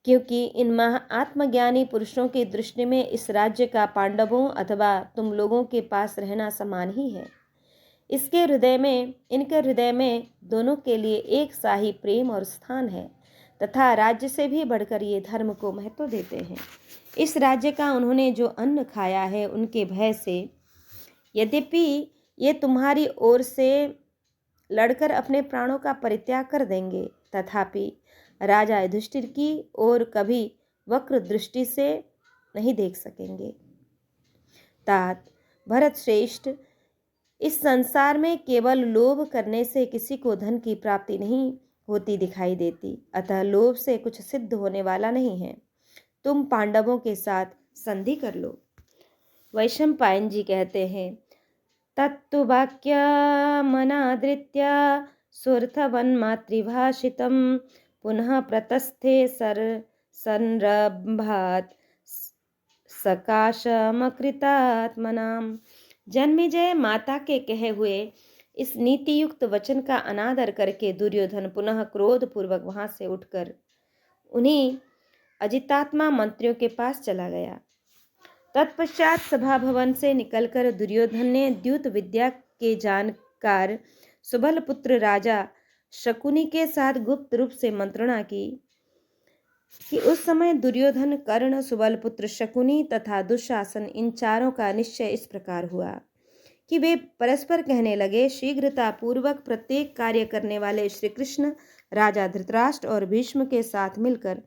क्योंकि इन आत्मज्ञानी पुरुषों की दृष्टि में इस राज्य का पांडवों अथवा तुम लोगों के पास रहना समान ही है। इनके हृदय में दोनों के लिए एक सा ही प्रेम और स्थान है तथा राज्य से भी बढ़कर ये धर्म को महत्व देते हैं। इस राज्य का उन्होंने जो अन्न खाया है, उनके भय से यद्यपि ये तुम्हारी ओर से लड़कर अपने प्राणों का परित्याग कर देंगे, तथापि राजा युधिष्ठिर की ओर कभी वक्र दृष्टि से नहीं देख सकेंगे। तात, भरत श्रेष्ठ, इस संसार में केवल लोभ करने से किसी को धन की प्राप्ति नहीं होती दिखाई देती, अतः लोभ से कुछ सिद्ध होने वाला नहीं है। तुम पांडवों के साथ संधि कर लो। वैशंपायन जी कहते हैं, तत्तु वाक्यमनादृत्य सुर्थवन्मातृभाषितं पुनः प्रतस्थे संरभात सकाशमकृतात्मनाम। जन्मेजय माता के कहे हुए इस नीतियुक्त वचन का अनादर करके दुर्योधन पुनः क्रोध पूर्वक वहां से उठकर उन्हीं अजितात्मा मंत्रियों के पास चला गया। तत्पश्चात सभा भवन से निकलकर दुर्योधन ने द्यूत विद्या के जानकार सुबल पुत्र राजा शकुनी के साथ गुप्त रूप से मंत्रणा की कि उस समय दुर्योधन, कर्ण, सुबल पुत्र शकुनी तथा दुशासन, इन चारों का निश्चय इस प्रकार हुआ कि वे परस्पर कहने लगे, शीघ्रता पूर्वक प्रत्येक कार्य करने वाले श्री कृष्ण राजा धृतराष्ट्र और भीष्म के साथ मिलकर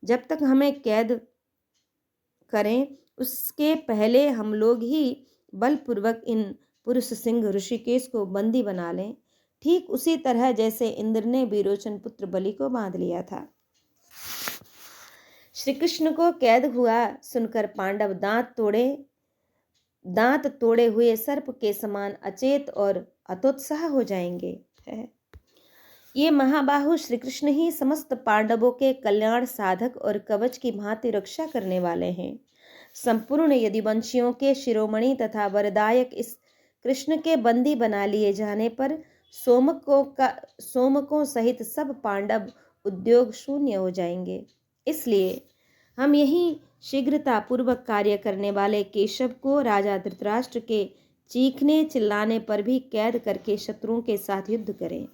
जब तक हमें कैद करें, उसके पहले हम लोग ही बलपूर्वक इन पुरुष सिंह ऋषिकेश को बंदी बना लें, ठीक उसी तरह जैसे इंद्र ने विरोचन पुत्र बलि को बांध लिया था। श्री कृष्ण को कैद हुआ सुनकर पांडव दांत तोड़े हुए सर्प के समान अचेत और अतोत्साह हो जाएंगे। ये महाबाहु श्री कृष्ण ही समस्त पांडवों के कल्याण साधक और कवच की भांति रक्षा करने वाले हैं। संपूर्ण यदुवंशियों के शिरोमणि तथा वरदायक इस कृष्ण के बंदी बना लिए जाने पर सोमकों सहित सब पांडव उद्योग शून्य हो जाएंगे। इसलिए हम यही शीघ्रता पूर्वक कार्य करने वाले केशव को राजा धृतराष्ट्र के चीखने चिल्लाने पर भी कैद करके शत्रुओं के साथ युद्ध करें।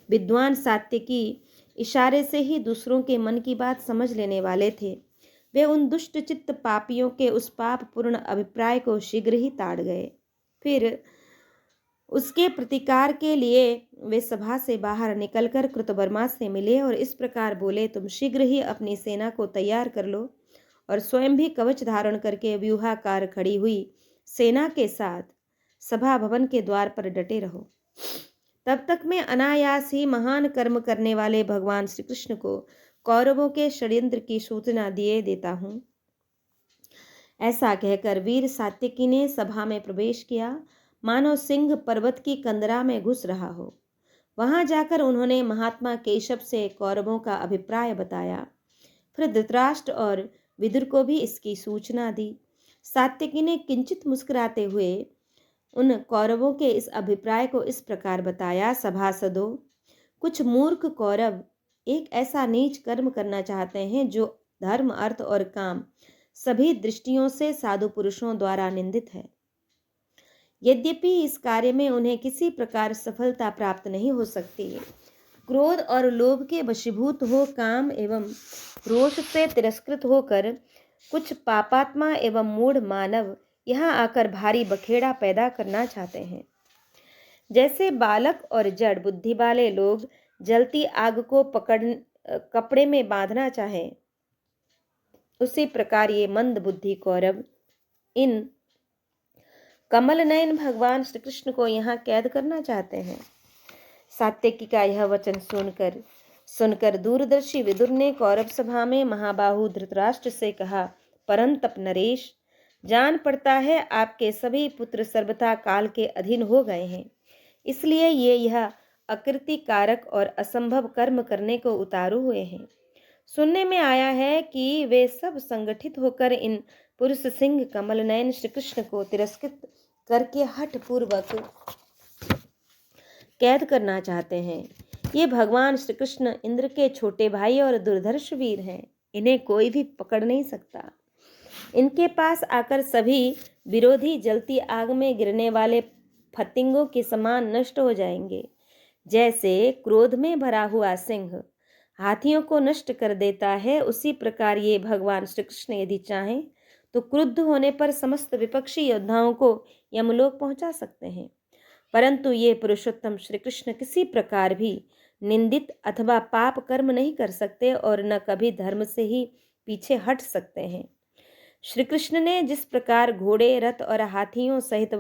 विद्वान सात्यकी इशारे से ही दूसरों के मन की बात समझ लेने वाले थे। वे उन दुष्ट चित्त पापियों के उस पाप पूर्ण अभिप्राय को शीघ्र ही ताड़ गए। फिर उसके प्रतिकार के लिए वे सभा से बाहर निकलकर कृतवर्मा से मिले और इस प्रकार बोले, तुम शीघ्र ही अपनी सेना को तैयार कर लो और स्वयं भी कवच धारण करके व्यूहाकार खड़ी हुई सेना के साथ सभा भवन के द्वार पर डटे रहो। तब तक मैं अनायास ही महान कर्म करने वाले भगवान श्री कृष्ण को कौरवों के षड्यंत्र की सूचना दिए देता हूँ। ऐसा कहकर वीर सात्यकी ने सभा में प्रवेश किया, मानो सिंह पर्वत की कंदरा में घुस रहा हो। वहां जाकर उन्होंने महात्मा केशव से कौरवों का अभिप्राय बताया। फिर धृतराष्ट्र और विदुर को भी इसकी सूचना दी। सात्यकी ने किंचित मुस्कुराते हुए उन कौरवों के इस अभिप्राय को इस प्रकार बताया, सभासदों, कुछ मूर्ख कौरव एक ऐसा नीच कर्म करना चाहते हैं जो धर्म, अर्थ और काम सभी दृष्टियों से साधु पुरुषों द्वारा निंदित है। यद्यपि इस कार्य में उन्हें किसी प्रकार सफलता प्राप्त नहीं हो सकती। क्रोध और लोभ के वशीभूत हो काम एवं रोष से तिरस्कृत होकर कुछ पापात्मा एवं मूढ़ मानव यहाँ आकर भारी बखेड़ा पैदा करना चाहते हैं। जैसे बालक और जड़ बुद्धि वाले लोग जलती आग को कपड़े में बांधना चाहें, उसी प्रकार ये मंद बुद्धि कौरव इन कमल नयन भगवान श्री कृष्ण को यहाँ कैद करना चाहते हैं। सात्यकी का यह वचन सुनकर दूरदर्शी विदुर ने कौरव सभा में महाबाहु धृतराष्ट्र से कहा, परंतप नरेश, जान पड़ता है आपके सभी पुत्र सर्वथा काल के अधीन हो गए हैं, इसलिए ये यह अकृति कारक और असंभव कर्म करने को उतारू हुए हैं। सुनने में आया है कि वे सब संगठित होकर इन पुरुष सिंह कमल नयन श्री कृष्ण को तिरस्कृत करके हठ पूर्वक कैद करना चाहते हैं। ये भगवान श्री कृष्ण इंद्र के छोटे भाई और दुर्धर्ष वीर हैं, इन्हें कोई भी पकड़ नहीं सकता। इनके पास आकर सभी विरोधी जलती आग में गिरने वाले फतिंगों के समान नष्ट हो जाएंगे। जैसे क्रोध में भरा हुआ सिंह हाथियों को नष्ट कर देता है, उसी प्रकार ये भगवान श्री कृष्ण यदि चाहें तो क्रुद्ध होने पर समस्त विपक्षी योद्धाओं को यमलोक पहुंचा सकते हैं। परंतु ये पुरुषोत्तम श्री कृष्ण किसी प्रकार भी निंदित अथवा पाप कर्म नहीं कर सकते और न कभी धर्म से ही पीछे हट सकते हैं। श्री कृष्ण ने जिस प्रकार घोड़े, रथ और हाथियों सहित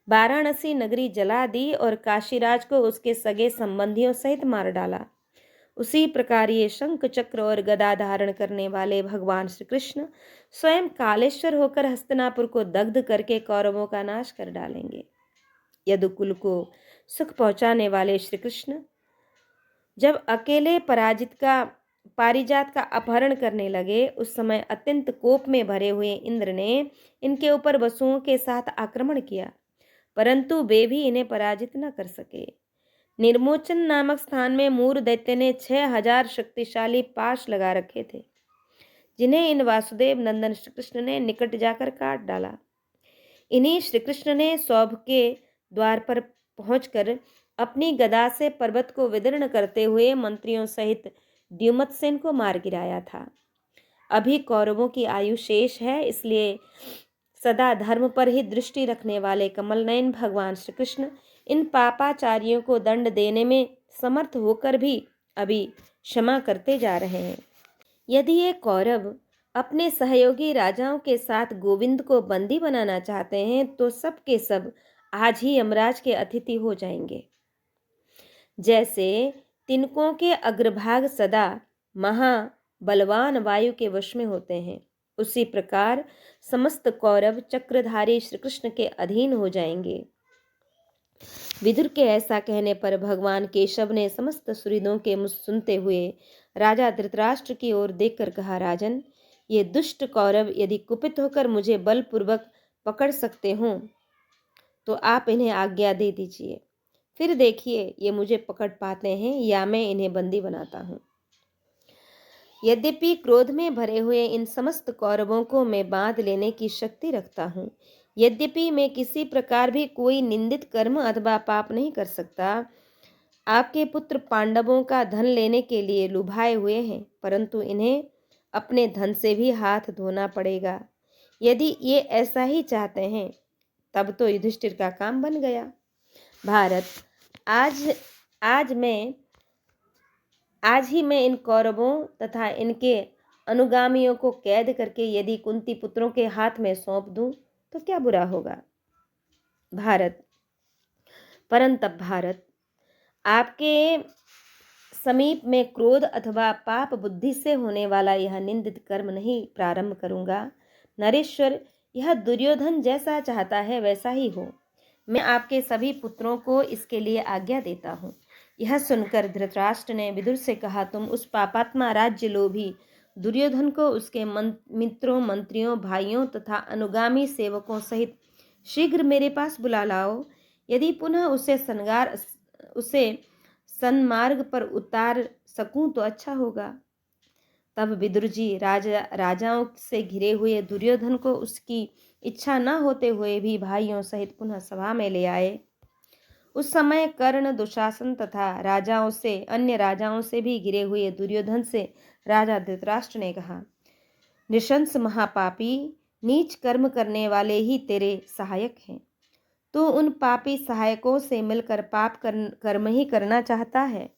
वाराणसी नगरी जला दी और काशीराज को उसके सगे संबंधियों सहित मार डाला, उसी प्रकार ये शंख चक्र और गदा धारण करने वाले भगवान श्री कृष्ण स्वयं कालेश्वर होकर हस्तिनापुर को दग्ध करके कौरवों का नाश कर डालेंगे। यदुकुल को सुख पहुंचाने वाले श्री कृष्ण जब अकेले पारिजात का अपहरण करने लगे, उस समय अत्यंत कोप में भरे हुए इंद्र ने इनके ऊपर वसुओं के साथ आक्रमण किया, परंतु वे भी इन्हें पराजित न कर सके। निर्मोचन नामक स्थान में मूर दैत्य ने 6000 शक्तिशाली पाश लगा रखे थे, जिन्हें इन वासुदेव नंदन श्री कृष्ण ने निकट जाकर काट डाला। इन्हीं श्री कृष्ण ने सौभ के द्वार पर पहुंचकर अपनी गदा से पर्वत को विदीर्ण करते हुए मंत्रियों सहित द्युमत्सेन को मार गिराया था। अभी कौरवों की आयु शेष है, इसलिए सदा धर्म पर ही दृष्टि रखने वाले कमल नयन भगवान श्री कृष्ण इन पापाचारियों को दंड देने में समर्थ होकर भी अभी क्षमा करते जा रहे हैं। यदि ये कौरव अपने सहयोगी राजाओं के साथ गोविंद को बंदी बनाना चाहते हैं तो सब के सब आज ही यमराज के अतिथि हो जाएंगे। जैसे तिनकों के अग्रभाग सदा महाबलवान वायु के वश में होते हैं, उसी प्रकार समस्त कौरव चक्रधारी श्री कृष्ण के अधीन हो जाएंगे। विदुर के ऐसा कहने पर भगवान केशव ने समस्त सुहृदों के मुझ सुनते हुए राजा धृतराष्ट्र की ओर देखकर कहा, राजन, ये दुष्ट कौरव यदि कुपित होकर मुझे बलपूर्वक पकड़ सकते हों तो आप इन्हें आज्ञा दे दीजिए, फिर देखिए ये मुझे पकड़ पाते हैं या मैं इन्हें बंदी बनाता हूँ। यद्यपि क्रोध में भरे हुए इन समस्त कौरवों को मैं बांध लेने की शक्ति रखता हूँ, यद्यपि मैं किसी प्रकार भी कोई निंदित कर्म अथवा पाप नहीं कर सकता। आपके पुत्र पांडवों का धन लेने के लिए लुभाए हुए हैं, परंतु इन्हें अपने धन से भी हाथ धोना पड़ेगा। यदि ये ऐसा ही चाहते हैं तब तो युधिष्ठिर का काम बन गया। भारत, आज आज ही मैं इन कौरवों तथा इनके अनुगामियों को कैद करके यदि कुंती पुत्रों के हाथ में सौंप दूं तो क्या बुरा होगा। भारत, परंतप भारत, आपके समीप में क्रोध अथवा पाप बुद्धि से होने वाला यह निंदित कर्म नहीं प्रारंभ करूंगा। नरेश्वर, यह दुर्योधन जैसा चाहता है वैसा ही हो। मैं आपके सभी पुत्रों को इसके लिए आज्ञा देता हूँ। यह सुनकर धृतराष्ट्र ने विदुर से कहा, तुम उस पापात्मा राज्य लोभी दुर्योधन को उसके मित्रों, मंत्रियों, भाइयों तथा अनुगामी सेवकों सहित शीघ्र मेरे पास बुला लाओ। यदि पुनः उसे सन्मार्ग पर उतार सकूं तो अच्छा होगा। तब विदुर जी राजाओं से घिरे हुए दुर्योधन को उसकी इच्छा न होते हुए भी भाइयों सहित पुनः सभा में ले आए। उस समय कर्ण, दुशासन तथा अन्य राजाओं से भी घिरे हुए दुर्योधन से राजा धृतराष्ट्र ने कहा, नृशंस महापापी, नीच कर्म करने वाले ही तेरे सहायक हैं। तू उन पापी सहायकों से मिलकर पाप कर्म ही करना चाहता है।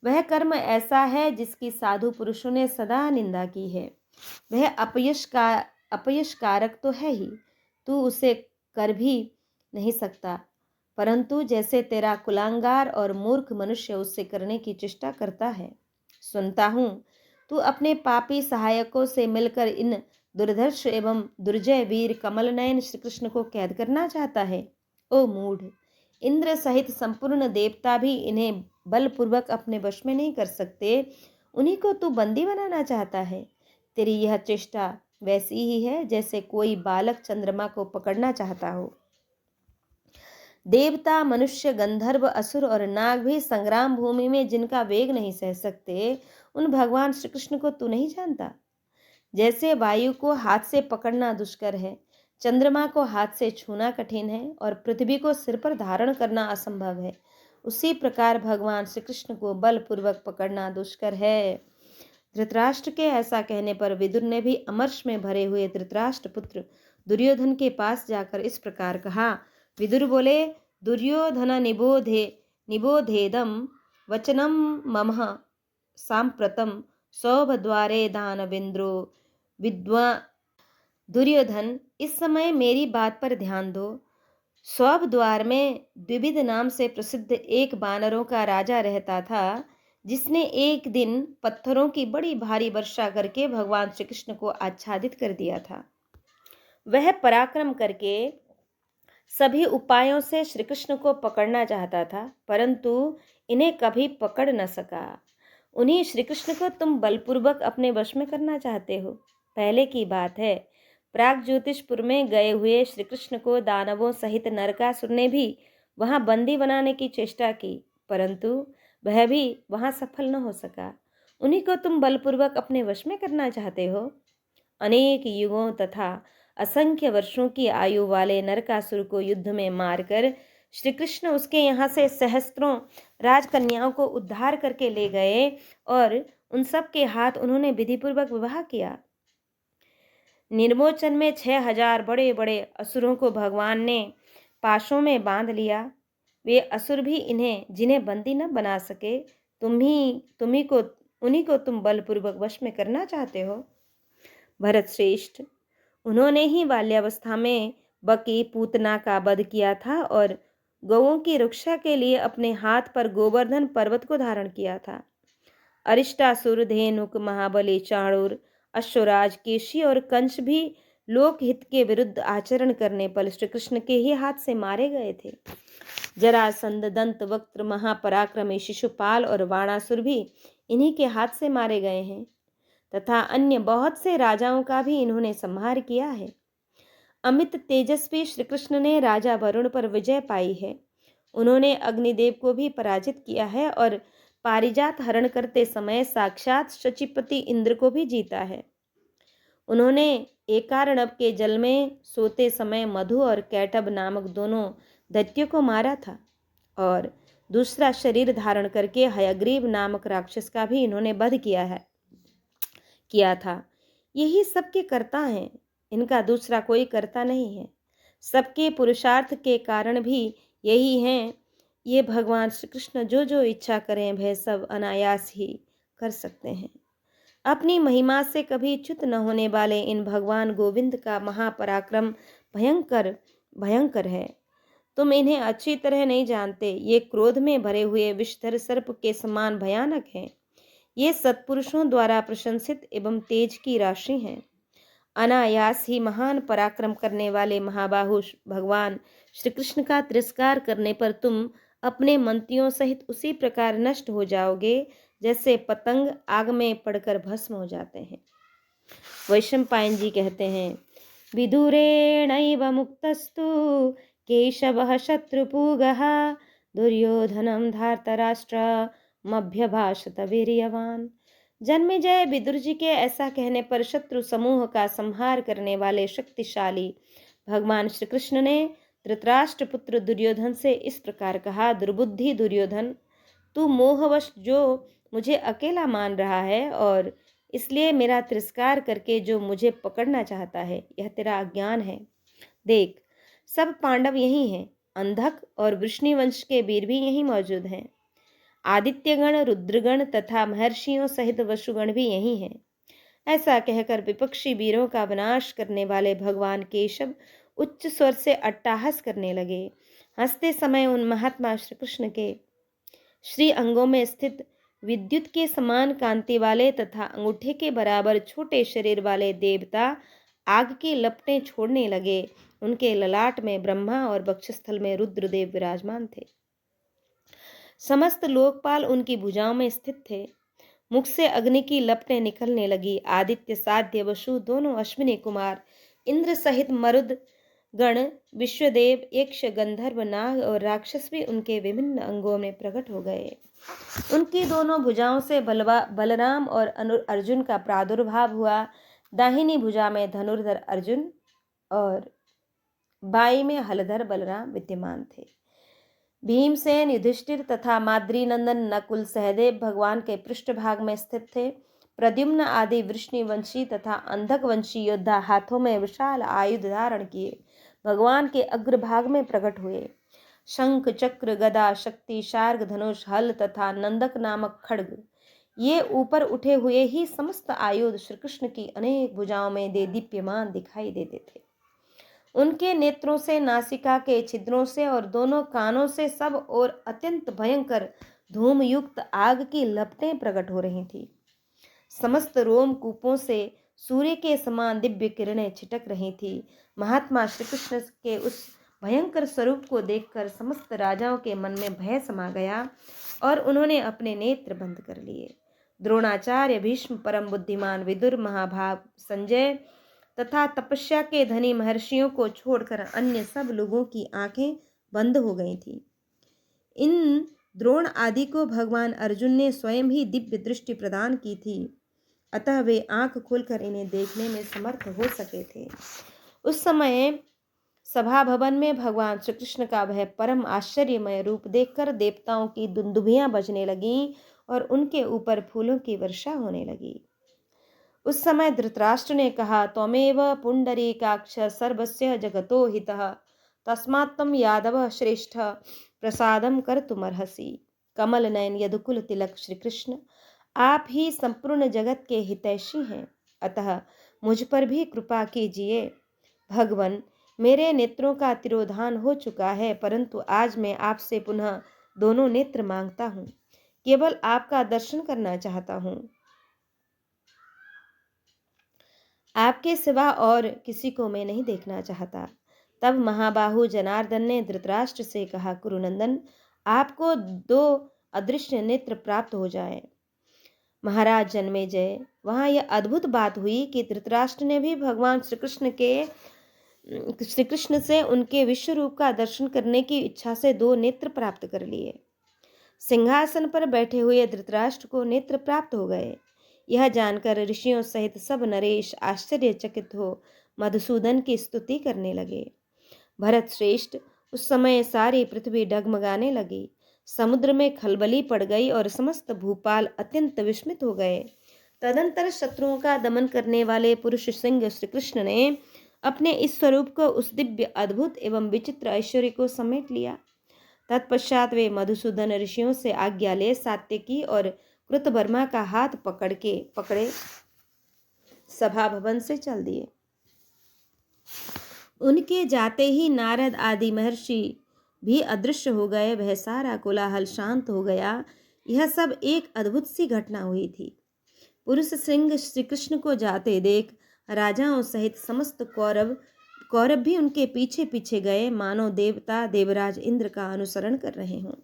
वह कर्म ऐसा है जिसकी साधु पुरुषों ने सदा निंदा की है। वह अपयश कारक तो है ही, तू उसे कर भी नहीं सकता, परंतु जैसे तेरा कुलांगार और मूर्ख मनुष्य उससे करने की चेष्टा करता है। सुनता हूँ तू अपने पापी सहायकों से मिलकर इन दुर्धर्ष एवं दुर्जय वीर कमल नयन श्री कृष्ण को कैद करना चाहता है। ओ मूढ़, इंद्र सहित संपूर्ण देवता भी इन्हें बलपूर्वक अपने वश में नहीं कर सकते, उन्हीं को तू बंदी बनाना चाहता है। तेरी यह चेष्टा वैसी ही है जैसे कोई बालक चंद्रमा को पकड़ना चाहता हो। देवता, मनुष्य, गंधर्व, असुर और नाग भी संग्राम भूमि में जिनका वेग नहीं सह सकते, उन भगवान श्री कृष्ण को तू नहीं जानता। जैसे वायु को हाथ से पकड़ना दुष्कर है, चंद्रमा को हाथ से छूना कठिन है और पृथ्वी को सिर पर धारण करना असंभव है, उसी प्रकार भगवान श्री कृष्ण को बलपूर्वक पकड़ना दुष्कर है। धृतराष्ट्र के ऐसा कहने पर विदुर ने भी अमर्ष में भरे हुए धृतराष्ट्र पुत्र दुर्योधन के पास जाकर इस प्रकार कहा। विदुर बोले, दुर्योधन निबोधेदम वचनम ममः सांप्रतम सौभद्वारे दानवेंद्रो विद्वा। दुर्योधन, इस समय मेरी बात पर ध्यान दो। सौभ द्वार में द्विविध नाम से प्रसिद्ध एक वानरों का राजा रहता था, जिसने एक दिन पत्थरों की बड़ी भारी वर्षा करके भगवान श्री कृष्ण को आच्छादित कर दिया था। वह पराक्रम करके सभी उपायों से श्री कृष्ण को पकड़ना चाहता था, परंतु इन्हें कभी पकड़ न सका। उन्हीं श्री कृष्ण को तुम बलपूर्वक अपने वश में करना चाहते हो। पहले की बात है, प्राग ज्योतिषपुर में गए हुए श्री कृष्ण को दानवों सहित नरकासुर ने भी वहां बंदी बनाने की चेष्टा की, परंतु वह भी वहां सफल न हो सका। उन्हीं को तुम बलपूर्वक अपने वश में करना चाहते हो। अनेक युगों तथा असंख्य वर्षों की आयु वाले नरकासुर को युद्ध में मारकर श्री कृष्ण उसके यहाँ से सहस्त्रों राजकन्याओं को उद्धार करके ले गए और उन सब के हाथ उन्होंने विधिपूर्वक विवाह किया। निर्मोचन में 6000 बड़े बड़े असुरों को भगवान ने पाशों में बांध लिया। वे असुर भी जिन्हें बंदी न बना सके, उन्हीं को तुम बलपूर्वक वश में करना चाहते हो। भरत श्रेष्ठ, उन्होंने ही बाल्यावस्था में बकी पूतना का वध किया था और गौओं की रक्षा के लिए अपने हाथ पर गोवर्धन पर्वत को धारण किया था। अरिष्टासुर, धेनुक, महाबली, चाणूर, अश्वराज, केशी और कंस भी लोकहित के विरुद्ध आचरण करने पर श्री कृष्ण के ही हाथ से मारे गए थे। जरासंध, दंत वक्त्र, महापराक्रमी शिशुपाल और वाणासुर भी इन्हीं के हाथ से मारे गए हैं तथा अन्य बहुत से राजाओं का भी इन्होंने संहार किया है। अमित तेजस्वी श्री कृष्ण ने राजा वरुण पर विजय पाई है। उन्होंने अग्निदेव को भी पराजित किया है और पारिजात हरण करते समय साक्षात शचीपति इंद्र को भी जीता है। उन्होंने एकार्णव के जल में सोते समय मधु और कैटभ नामक दोनों दैत्यों को मारा था और दूसरा शरीर धारण करके हयग्रीव नामक राक्षस का भी इन्होंने वध किया था। यही सबके कर्ता हैं, इनका दूसरा कोई कर्ता नहीं है। सबके पुरुषार्थ के कारण भी यही हैं। ये भगवान श्री कृष्ण जो जो इच्छा करें वह सब अनायास ही कर सकते हैं। अपनी महिमा से कभी च्युत न होने वाले इन भगवान गोविंद का महापराक्रम भयंकर भयंकर है। तुम इन्हें अच्छी तरह नहीं जानते। ये क्रोध में भरे हुए विषधर सर्प के समान भयानक हैं। ये सत्पुरुषों द्वारा प्रशंसित एवं तेज की राशि हैं। अनायास ही महान पराक्रम करने वाले महाबाहु भगवान श्री कृष्ण का तिरस्कार करने पर तुम अपने मंत्रियों सहित उसी प्रकार नष्ट हो जाओगे जैसे पतंग आग में पड़कर भस्म हो जाते हैं। वैशंपायन जी कहते हैं, विदुरेणैव मुक्तस्तु केशवः शत्रुपूगः दुर्योधनं धार्तराष्ट्रमभ्यभाषत वीर्यवान। जन्मेजय विदुर जी के ऐसा कहने पर शत्रु समूह का संहार करने वाले शक्तिशाली भगवान श्री कृष्ण ने धृतराष्ट्र पुत्र दुर्योधन से इस प्रकार कहा, दुर्बुद्धि दुर्योधन, तू मोहवश जो मुझे अकेला मान रहा है और इसलिए मेरा तिरस्कार करके जो मुझे पकड़ना चाहता है, यह तेरा अज्ञान है। देख, सब पांडव यही हैं, अंधक और वृष्णिवंश के वीर भी यहीं मौजूद हैं। आदित्यगण, रुद्रगण तथा महर्षियों सहित वसुगण भी यही हैं। ऐसा कहकर विपक्षी वीरों का विनाश करने वाले भगवान केशव उच्च स्वर से अट्टहास करने लगे। हंसते समय उन महात्मा श्री कृष्ण के श्री अंगों में स्थित विद्युत के समान कांति वाले तथा अंगूठे के बराबर छोटे शरीर वाले देवता आग की लपटें छोड़ने लगे। उनके ललाट में ब्रह्मा और वक्षस्थल में रुद्रदेव विराजमान थे। समस्त लोकपाल उनकी भुजाओं में स्थित थे। मुख से अग्नि की लपटें निकलने लगी। आदित्य, साध्य, वसु दोनों अश्विनी कुमार, इंद्र सहित मरुद गण, विश्वदेव, यक्ष, गंधर्व, नाग और राक्षस भी उनके विभिन्न अंगों में प्रकट हो गए। उनकी दोनों भुजाओं से बलराम और अर्जुन का प्रादुर्भाव हुआ। दाहिनी भुजा में धनुर्धर अर्जुन और बाई में हलधर बलराम विद्यमान थे। भीमसेन, युधिष्ठिर तथा माद्री नंदन नकुल, सहदेव भगवान के पृष्ठभाग में स्थित थे। प्रद्युम्न आदि वृष्णिवंशी तथा अंधकवंशी योद्धा हाथों में विशाल आयुध धारण किए भगवान के अग्रभाग में प्रकट हुए। शंख, चक्र, गदा, शक्ति, शार्ग, धनुष, हल तथा नंदक नामक खड्ग, ये ऊपर उठे हुए ही समस्त आयुध श्री कृष्ण की अनेक भुजाओं में दीप्यमान दिखाई देते थे। उनके नेत्रों से, नासिका के छिद्रों से और दोनों कानों से सब और अत्यंत भयंकर धूमयुक्त आग की लपटें प्रकट हो रही थी। समस्त रोमकूपों से सूर्य के समान दिव्य किरणें छिटक रही थी। महात्मा श्री कृष्ण के उस भयंकर स्वरूप को देखकर समस्त राजाओं के मन में भय समा गया और उन्होंने अपने नेत्र बंद कर लिए। द्रोणाचार्य, भीष्म, परम बुद्धिमान विदुर, महाभाग संजय तथा तपस्या के धनी महर्षियों को छोड़कर अन्य सब लोगों की आंखें बंद हो गई थीं। इन द्रोण आदि को भगवान अर्जुन ने स्वयं ही दिव्य दृष्टि प्रदान की थी, अतः वे आंख खोलकर इन्हें देखने में समर्थ हो सके थे। उस समय सभा भवन में भगवान श्री कृष्ण का वह परम आश्चर्यमय रूप देखकर देवताओं की दुंदुभियां बजने लगीं और उनके ऊपर फूलों की वर्षा होने लगी। उस समय धृतराष्ट्र ने कहा, त्वमेव पुंडरीकाक्ष सर्वस्य जगतो हितः तस्मात् त्वं यादव श्रेष्ठ प्रसादम कर्तुमर्हसि। कमल नयन यदुकुल तिलक श्री कृष्ण, आप ही संपूर्ण जगत के हितैषी हैं, अतः मुझ पर भी कृपा कीजिए। भगवन, मेरे नेत्रों का तिरोधान हो चुका है, परंतु आज मैं आपसे पुनः दोनों नेत्र मांगता हूँ। केवल आपका दर्शन करना चाहता हूँ। आपके सिवा और किसी को मैं नहीं देखना चाहता। तब महाबाहु जनार्दन ने धृतराष्ट्र से कहा, कुरुनंदन, आपको 2 अदृश्य नेत्र प्राप्त हो जाए। महाराज जन्मेजय, वहाँ यह अद्भुत बात हुई कि धृतराष्ट्र ने भी भगवान श्री कृष्ण से उनके विश्व रूप का दर्शन करने की इच्छा से 2 नेत्र प्राप्त कर लिए। सिंहासन पर बैठे हुए धृतराष्ट्र को नेत्र प्राप्त हो गए। यह जानकर ऋषियों सहित सब नरेश आश्चर्यचकित हो मधुसूदन की स्तुति करने लगे। भरत श्रेष्ठ, उस समय सारी पृथ्वी डगमगाने लगी, समुद्र में खलबली पड़ गई और समस्त भूपाल अत्यंत विस्मित हो गए। तदंतर शत्रुओं का दमन करने वाले पुरुष सिंह श्री कृष्ण ने अपने इस स्वरूप को, उस दिव्य अद्भुत एवं विचित्र ऐश्वर्य को समेट लिया। तत्पश्चात वे मधुसूदन ऋषियों से आज्ञा ले सात्यकी और कृतवर्मा का हाथ पकड़े सभा भवन से चल दिए। उनके जाते ही नारद आदि महर्षि भी अदृश्य हो गए। वह सारा कोलाहल शांत हो गया। यह सब एक अद्भुत सी घटना हुई थी। पुरुष सिंह श्री कृष्ण को जाते देख राजाओं सहित समस्त कौरव भी उनके पीछे पीछे गए, मानो देवता देवराज इंद्र का अनुसरण कर रहे हों।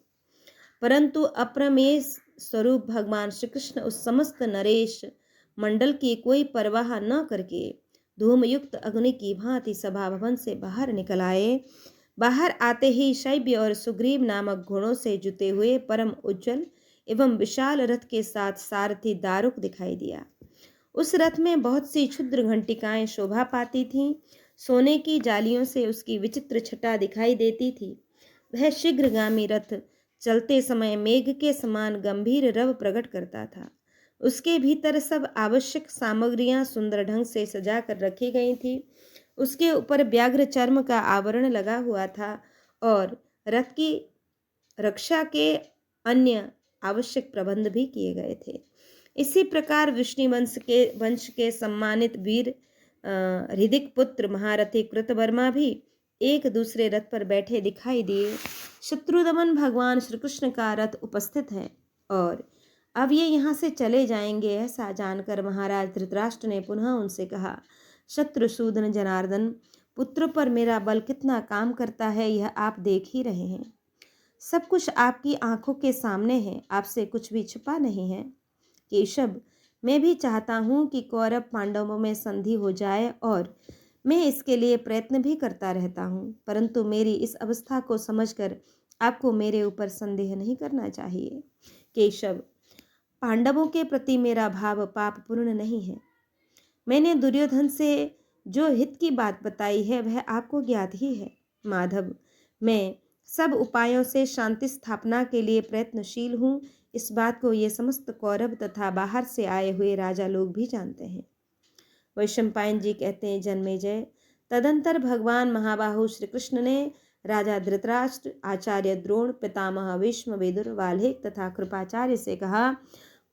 परंतु अप्रमेय स्वरूप भगवान श्री कृष्ण उस समस्त नरेश मंडल की कोई परवाह न करके धूमयुक्त अग्नि की भांति सभा भवन से बाहर निकल आए। बाहर आते ही शैब्य और सुग्रीव नामक घोड़ों से जुते हुए परम उज्जवल एवं विशाल रथ के साथ सारथी दारुक दिखाई दिया। उस रथ में बहुत सी क्षुद्र घंटिकाएं शोभा पाती थीं। सोने की जालियों से उसकी विचित्र छटा दिखाई देती थी। वह शीघ्रगामी रथ चलते समय मेघ के समान गंभीर रव प्रकट करता था। उसके भीतर सब आवश्यक सामग्रियां सुंदर ढंग से सजा कर रखी गई थी। उसके ऊपर व्याघ्र चर्म का आवरण लगा हुआ था और रथ की रक्षा के अन्य आवश्यक प्रबंध भी किए गए थे। इसी प्रकार विष्णु वंश के सम्मानित वीर हृदिक पुत्र महारथी कृतवर्मा भी एक दूसरे रथ पर बैठे दिखाई दिए। शत्रुदमन भगवान श्री कृष्ण का रथ उपस्थित है और अब ये यहाँ से चले जाएंगे, ऐसा जानकर महाराज धृतराष्ट्र ने पुनः उनसे कहा, शत्रुसूदन जनार्दन, पुत्रों पर मेरा बल कितना काम करता है यह आप देख ही रहे हैं। सब कुछ आपकी आंखों के सामने है, आपसे कुछ भी छुपा नहीं है। केशव, मैं भी चाहता हूँ कि कौरव पांडवों में संधि हो जाए और मैं इसके लिए प्रयत्न भी करता रहता हूँ, परंतु मेरी इस अवस्था को समझकर आपको मेरे ऊपर संदेह नहीं करना चाहिए। केशव, पांडवों के प्रति मेरा भाव पापपूर्ण नहीं है। मैंने दुर्योधन से जो हित की बात बताई है वह आपको ज्ञात ही है। माधव, मैं सब उपायों से शांति स्थापना के लिए प्रयत्नशील हूँ। इस बात को ये समस्त कौरव तथा बाहर से आए हुए राजा लोग भी जानते हैं। वैशंपायन जी कहते हैं, जन्मेजय, तदंतर भगवान महाबाहु श्री कृष्ण ने राजा धृतराष्ट्र, आचार्य द्रोण, पितामह भीष्म, विदुर, वाल्मीकि तथा कृपाचार्य से कहा,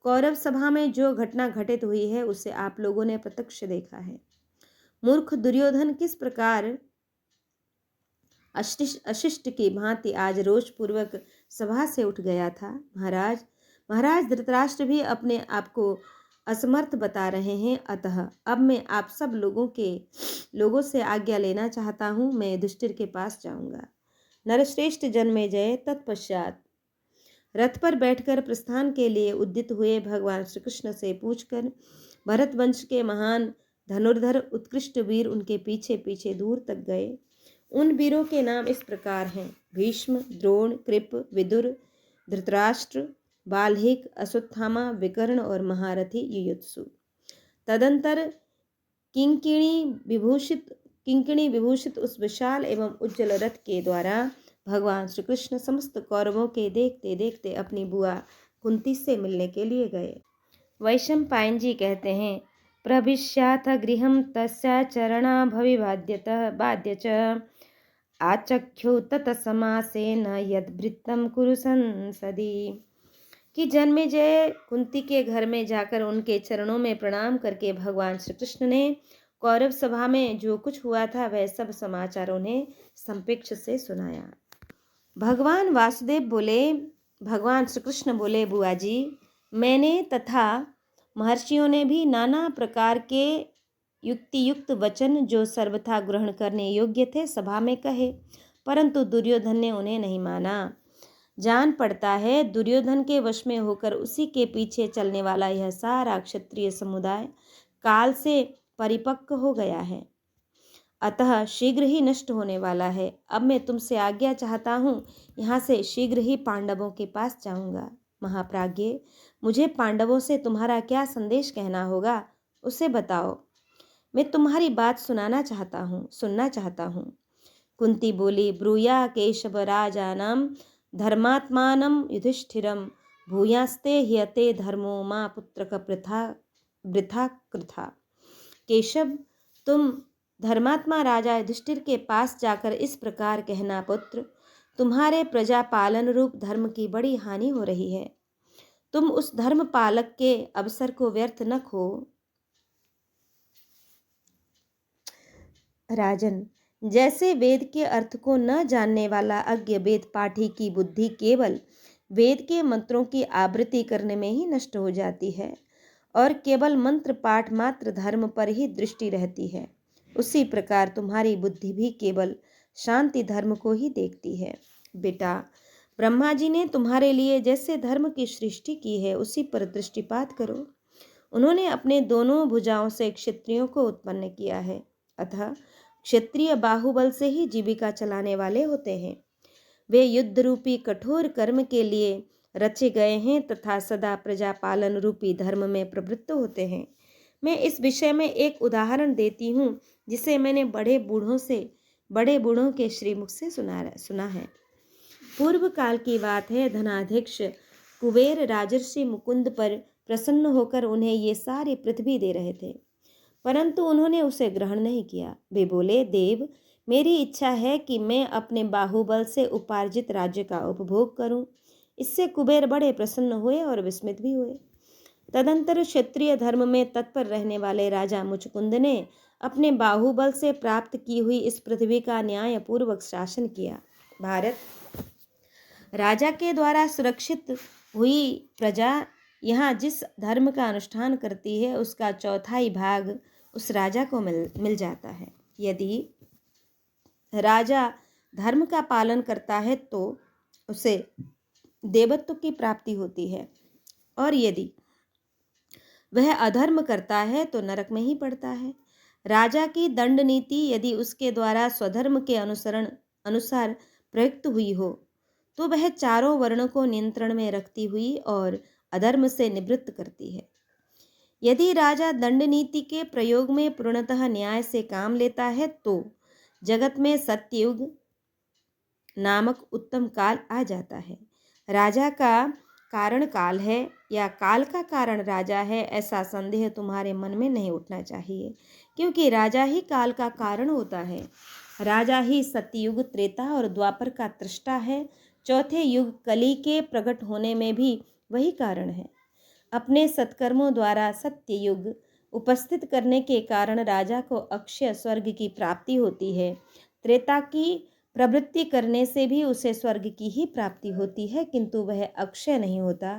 कौरव सभा में जो घटना घटित हुई है उसे आप लोगों ने प्रत्यक्ष देखा है। मूर्ख दुर्योधन किस प्रकार अशिष्ट की भांति आज रोष पूर्वक सभा से उठ गया था। महाराज धृतराष्ट्र भी अपने आप को असमर्थ बता रहे हैं। अतः अब मैं आप सब लोगों से आज्ञा लेना चाहता हूँ। मैं युधिष्ठिर के पास जाऊंगा। नरश्रेष्ठ जन्मेजय तत्पश्चात रथ पर बैठकर प्रस्थान के लिए उद्यत हुए भगवान श्री कृष्ण से पूछकर भरत वंश के महान धनुर्धर उत्कृष्ट वीर उनके पीछे पीछे दूर तक गए। उन वीरों के नाम इस प्रकार हैं, भीष्म, द्रोण, कृप, विदुर, धृतराष्ट्र, बाल्हिक, अश्वत्थामा, विकर्ण और महारथी युयुत्सु। तदंतर किंकिणी विभूषित उस विशाल एवं उज्जवल रथ के द्वारा भगवान श्री कृष्ण समस्त कौरवों के देखते देखते अपनी बुआ कुंती से मिलने के लिए गए। वैशंपायन जी कहते हैं, प्रविश्याथ गृहं तस्या चरणाभविवाद्यतः बाध्य च आचख्यु ततसमासेन यद्वृत्तं कुरु संसदि। कि जन्मेजय कुंती के घर में जाकर उनके चरणों में प्रणाम करके भगवान श्री कृष्ण ने कौरव सभा में जो कुछ हुआ था वह सब समाचार उन्हें संपेक्ष से सुनाया। भगवान श्री कृष्ण बोले, बुआ जी, मैंने तथा महर्षियों ने भी नाना प्रकार के युक्तियुक्त वचन जो सर्वथा ग्रहण करने योग्य थे सभा में कहे, परंतु दुर्योधन ने उन्हें नहीं माना। जान पड़ता है दुर्योधन के वश में होकर उसी के पीछे चलने वाला यह सारा क्षत्रिय समुदाय काल से परिपक्व हो गया है। अतः शीघ्र ही नष्ट होने वाला है। अब मैं तुमसे आज्ञा चाहता हूँ, यहाँ से शीघ्र ही पांडवों के पास जाऊँगा। महाप्राज्ञ, मुझे पांडवों से तुम्हारा क्या संदेश कहना होगा, उसे बताओ। मैं तुम्हारी बात सुनना चाहता हूँ। कुंती बोली, ब्रूया केशव राजानम धर्मात्मानम युधिष्ठिरम भूयास्ते ह्यते धर्मो मां पुत्रक वृथा कृथा। केशव, तुम धर्मात्मा राजा युधिष्ठिर के पास जाकर इस प्रकार कहना, पुत्र, तुम्हारे प्रजा पालन रूप धर्म की बड़ी हानि हो रही है। तुम उस धर्म पालक के अवसर को व्यर्थ न खो। राजन, जैसे वेद के अर्थ को न जानने वाला अज्ञ वेद पाठी की बुद्धि केवल वेद के मंत्रों की आवृत्ति करने में ही नष्ट हो जाती है और केवल मंत्र पाठ मात्र धर्म पर ही दृष्टि रहती है, उसी प्रकार तुम्हारी बुद्धि भी केवल शांति धर्म को ही देखती है। बेटा, ब्रह्मा जी ने तुम्हारे लिए जैसे धर्म की सृष्टि की है उसी पर दृष्टिपात करो। उन्होंने अपने दोनों भुजाओं से क्षत्रियों को उत्पन्न किया है, अतः क्षत्रिय बाहुबल से ही जीविका चलाने वाले होते हैं। वे युद्ध रूपी कठोर कर्म के लिए रचे गए हैं तथा सदा प्रजा पालन रूपी धर्म में प्रवृत्त होते हैं। मैं इस विषय में एक उदाहरण देती हूँ जिसे मैंने बड़े बूढ़ों के श्रीमुख से सुना है। पूर्व काल की बात है। धनाध्यक्ष कुबेर राजर्षि मुकुंद पर प्रसन्न होकर उन्हें ये सारी पृथ्वी दे रहे थे, परंतु उन्होंने उसे ग्रहण नहीं किया। वे बोले, देव, मेरी इच्छा है कि मैं अपने बाहुबल से उपार्जित राज्य का उपभोग करूं। इससे कुबेर बड़े प्रसन्न हुए और विस्मित भी हुए। तदंतर क्षत्रिय धर्म में तत्पर रहने वाले राजा मुचकुंद ने अपने बाहुबल से प्राप्त की हुई इस पृथ्वी का न्यायपूर्वक शासन किया। भारत, राजा के द्वारा सुरक्षित हुई प्रजा यहाँ जिस धर्म का अनुष्ठान करती है उसका चौथाई भाग उस राजा को मिल जाता है। यदि राजा धर्म का पालन करता है तो उसे देवत्व की प्राप्ति होती है, और यदि वह अधर्म करता है तो नरक में ही पड़ता है। राजा की दंड नीति यदि उसके द्वारा स्वधर्म के अनुसार प्रयुक्त हुई हो तो वह चारों वर्णों को नियंत्रण में रखती हुई और अधर्म से निवृत्त करती है। यदि राजा दंड नीति के प्रयोग में पूर्णतः न्याय से काम लेता है तो जगत में सत्ययुग नामक उत्तम काल आ जाता है। राजा का कारण काल है या काल का कारण राजा है, ऐसा संदेह तुम्हारे मन में नहीं उठना चाहिए, क्योंकि राजा ही काल का कारण होता है। राजा ही सत्ययुग, त्रेता और द्वापर का त्रष्टा है। चौथे युग कली के प्रकट होने में भी वही कारण है। अपने सत्कर्मों द्वारा सत्ययुग उपस्थित करने के कारण राजा को अक्षय स्वर्ग की प्राप्ति होती है। त्रेता की प्रवृत्ति करने से भी उसे स्वर्ग की ही प्राप्ति होती है, किंतु वह अक्षय नहीं होता।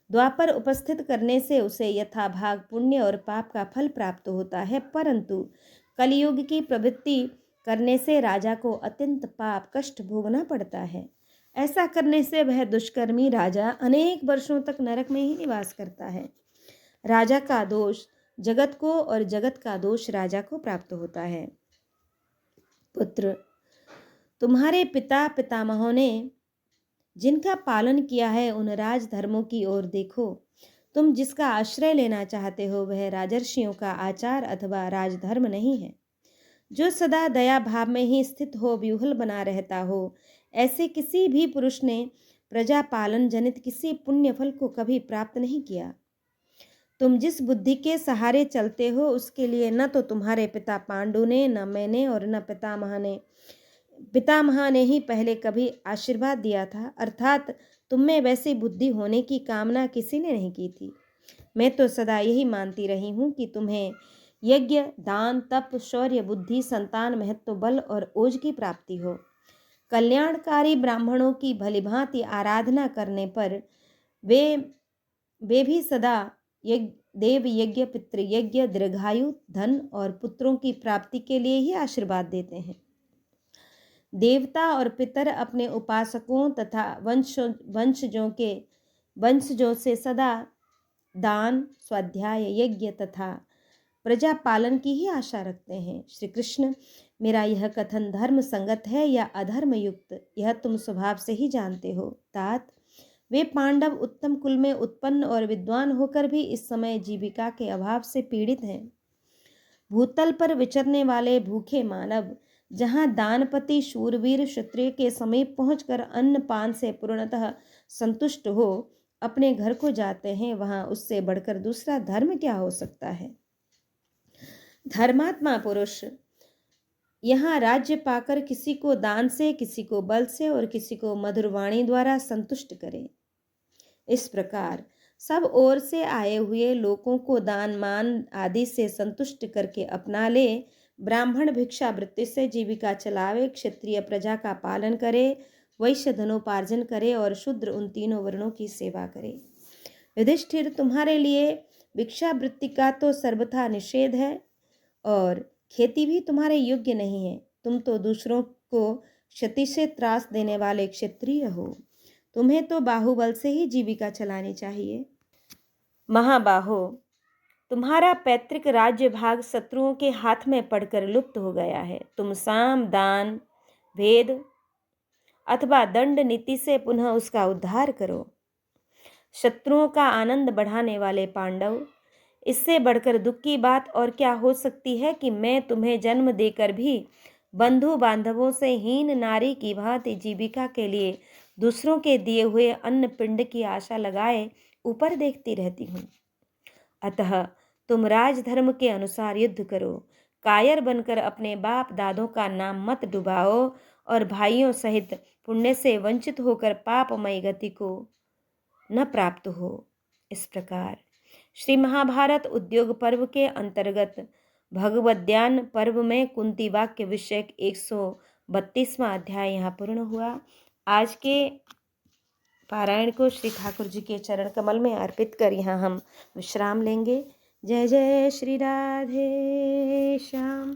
द्वापर उपस्थित करने से उसे यथाभाग पुण्य और पाप का फल प्राप्त होता है, परंतु कलियुग की प्रवृत्ति करने से राजा को अत्यंत पाप कष्ट भोगना पड़ता है। ऐसा करने से वह दुष्कर्मी राजा अनेक वर्षों तक नरक में ही निवास करता है। राजा का दोष जगत को और जगत का दोष राजा को प्राप्त होता है। पुत्र, तुम्हारे पिता पितामहों ने जिनका पालन किया है उन राजधर्मों की ओर देखो। तुम जिसका आश्रय लेना चाहते हो वह राजर्षियों का आचार अथवा राजधर्म नहीं है। जो सदा दया भाव में ही स्थित हो, व्यूहल बना रहता हो, ऐसे किसी भी पुरुष ने प्रजा पालन जनित किसी पुण्य फल को कभी प्राप्त नहीं किया। तुम जिस बुद्धि के सहारे चलते हो उसके लिए न तो तुम्हारे पिता पांडु ने, न मैंने और न पितामह ने ही पहले कभी आशीर्वाद दिया था, अर्थात तुम में वैसी बुद्धि होने की कामना किसी ने नहीं की थी। मैं तो सदा यही मानती रही हूँ कि तुम्हें यज्ञ, दान, तप, शौर्य, बुद्धि, संतान, महत्व, बल और ओज की प्राप्ति हो। कल्याणकारी ब्राह्मणों की भलीभांति आराधना करने पर वे भी सदा देव यज्ञ, पितृयज्ञ, दीर्घायु, धन और पुत्रों की प्राप्ति के लिए ही आशीर्वाद देते हैं। देवता और पितर अपने उपासकों तथा वंशजों से सदा दान, स्वाध्याय, यज्ञ तथा प्रजा पालन की ही आशा रखते हैं। श्री कृष्ण, मेरा यह कथन धर्म संगत है या अधर्म युक्त, यह तुम स्वभाव से ही जानते हो। तात, वे पांडव उत्तम कुल में उत्पन्न और विद्वान होकर भी इस समय जीविका के अभाव से पीड़ित हैं। भूतल पर विचरने वाले भूखे मानव जहाँ दानपति शूरवीर क्षत्रिय के समीप पहुंचकर अन्न पान से पूर्णतः संतुष्ट हो अपने घर को जाते हैं, वहां उससे बढ़कर दूसरा धर्म क्या हो सकता है। धर्मात्मा पुरुष यहाँ राज्य पाकर किसी को दान से, किसी को बल से और किसी को मधुर वाणी द्वारा संतुष्ट करे। इस प्रकार सब ओर से आए हुए लोगों को दान मान आदि से संतुष्ट करके अपना ले। ब्राह्मण भिक्षा वृत्ति से जीविका चलावे, क्षत्रिय प्रजा का पालन करे, वैश्य धनोपार्जन करे और शूद्र उन तीनों वर्णों की सेवा करे। युधिष्ठिर, तुम्हारे लिए भिक्षा वृत्ति का तो सर्वथा निषेध है और खेती भी तुम्हारे योग्य नहीं है। तुम तो दूसरों को क्षति से त्रास देने वाले क्षत्रिय हो। तुम्हें तो बाहुबल से ही जीविका चलानी चाहिए। महाबाहो, तुम्हारा पैतृक राज्य भाग शत्रुओं के हाथ में पड़कर लुप्त हो गया है। तुम साम, दान, भेद अथवा दंड नीति से पुनः उसका उद्धार करो। शत्रुओं का आनंद बढ़ाने वाले पांडव, इससे बढ़कर दुख की बात और क्या हो सकती है कि मैं तुम्हें जन्म देकर भी बंधु बांधवों से हीन नारी की भांति जीविका के लिए दूसरों के दिए हुए अन्न पिंड की आशा लगाए ऊपर देखती रहती हूँ। अतः तुम राजधर्म के अनुसार युद्ध करो। कायर बनकर अपने बाप दादों का नाम मत डुबाओ और भाइयों सहित पुण्य से वंचित होकर पापमय गति को न प्राप्त हो। इस प्रकार श्री महाभारत उद्योग पर्व के अंतर्गत भगवद्यान पर्व में कुंती वाक्य विषयक 132वां अध्याय यहाँ पूर्ण हुआ। आज के पारायण को श्री ठाकुर जी के चरण कमल में अर्पित कर यहाँ हम विश्राम लेंगे। जय जय श्री राधे श्याम।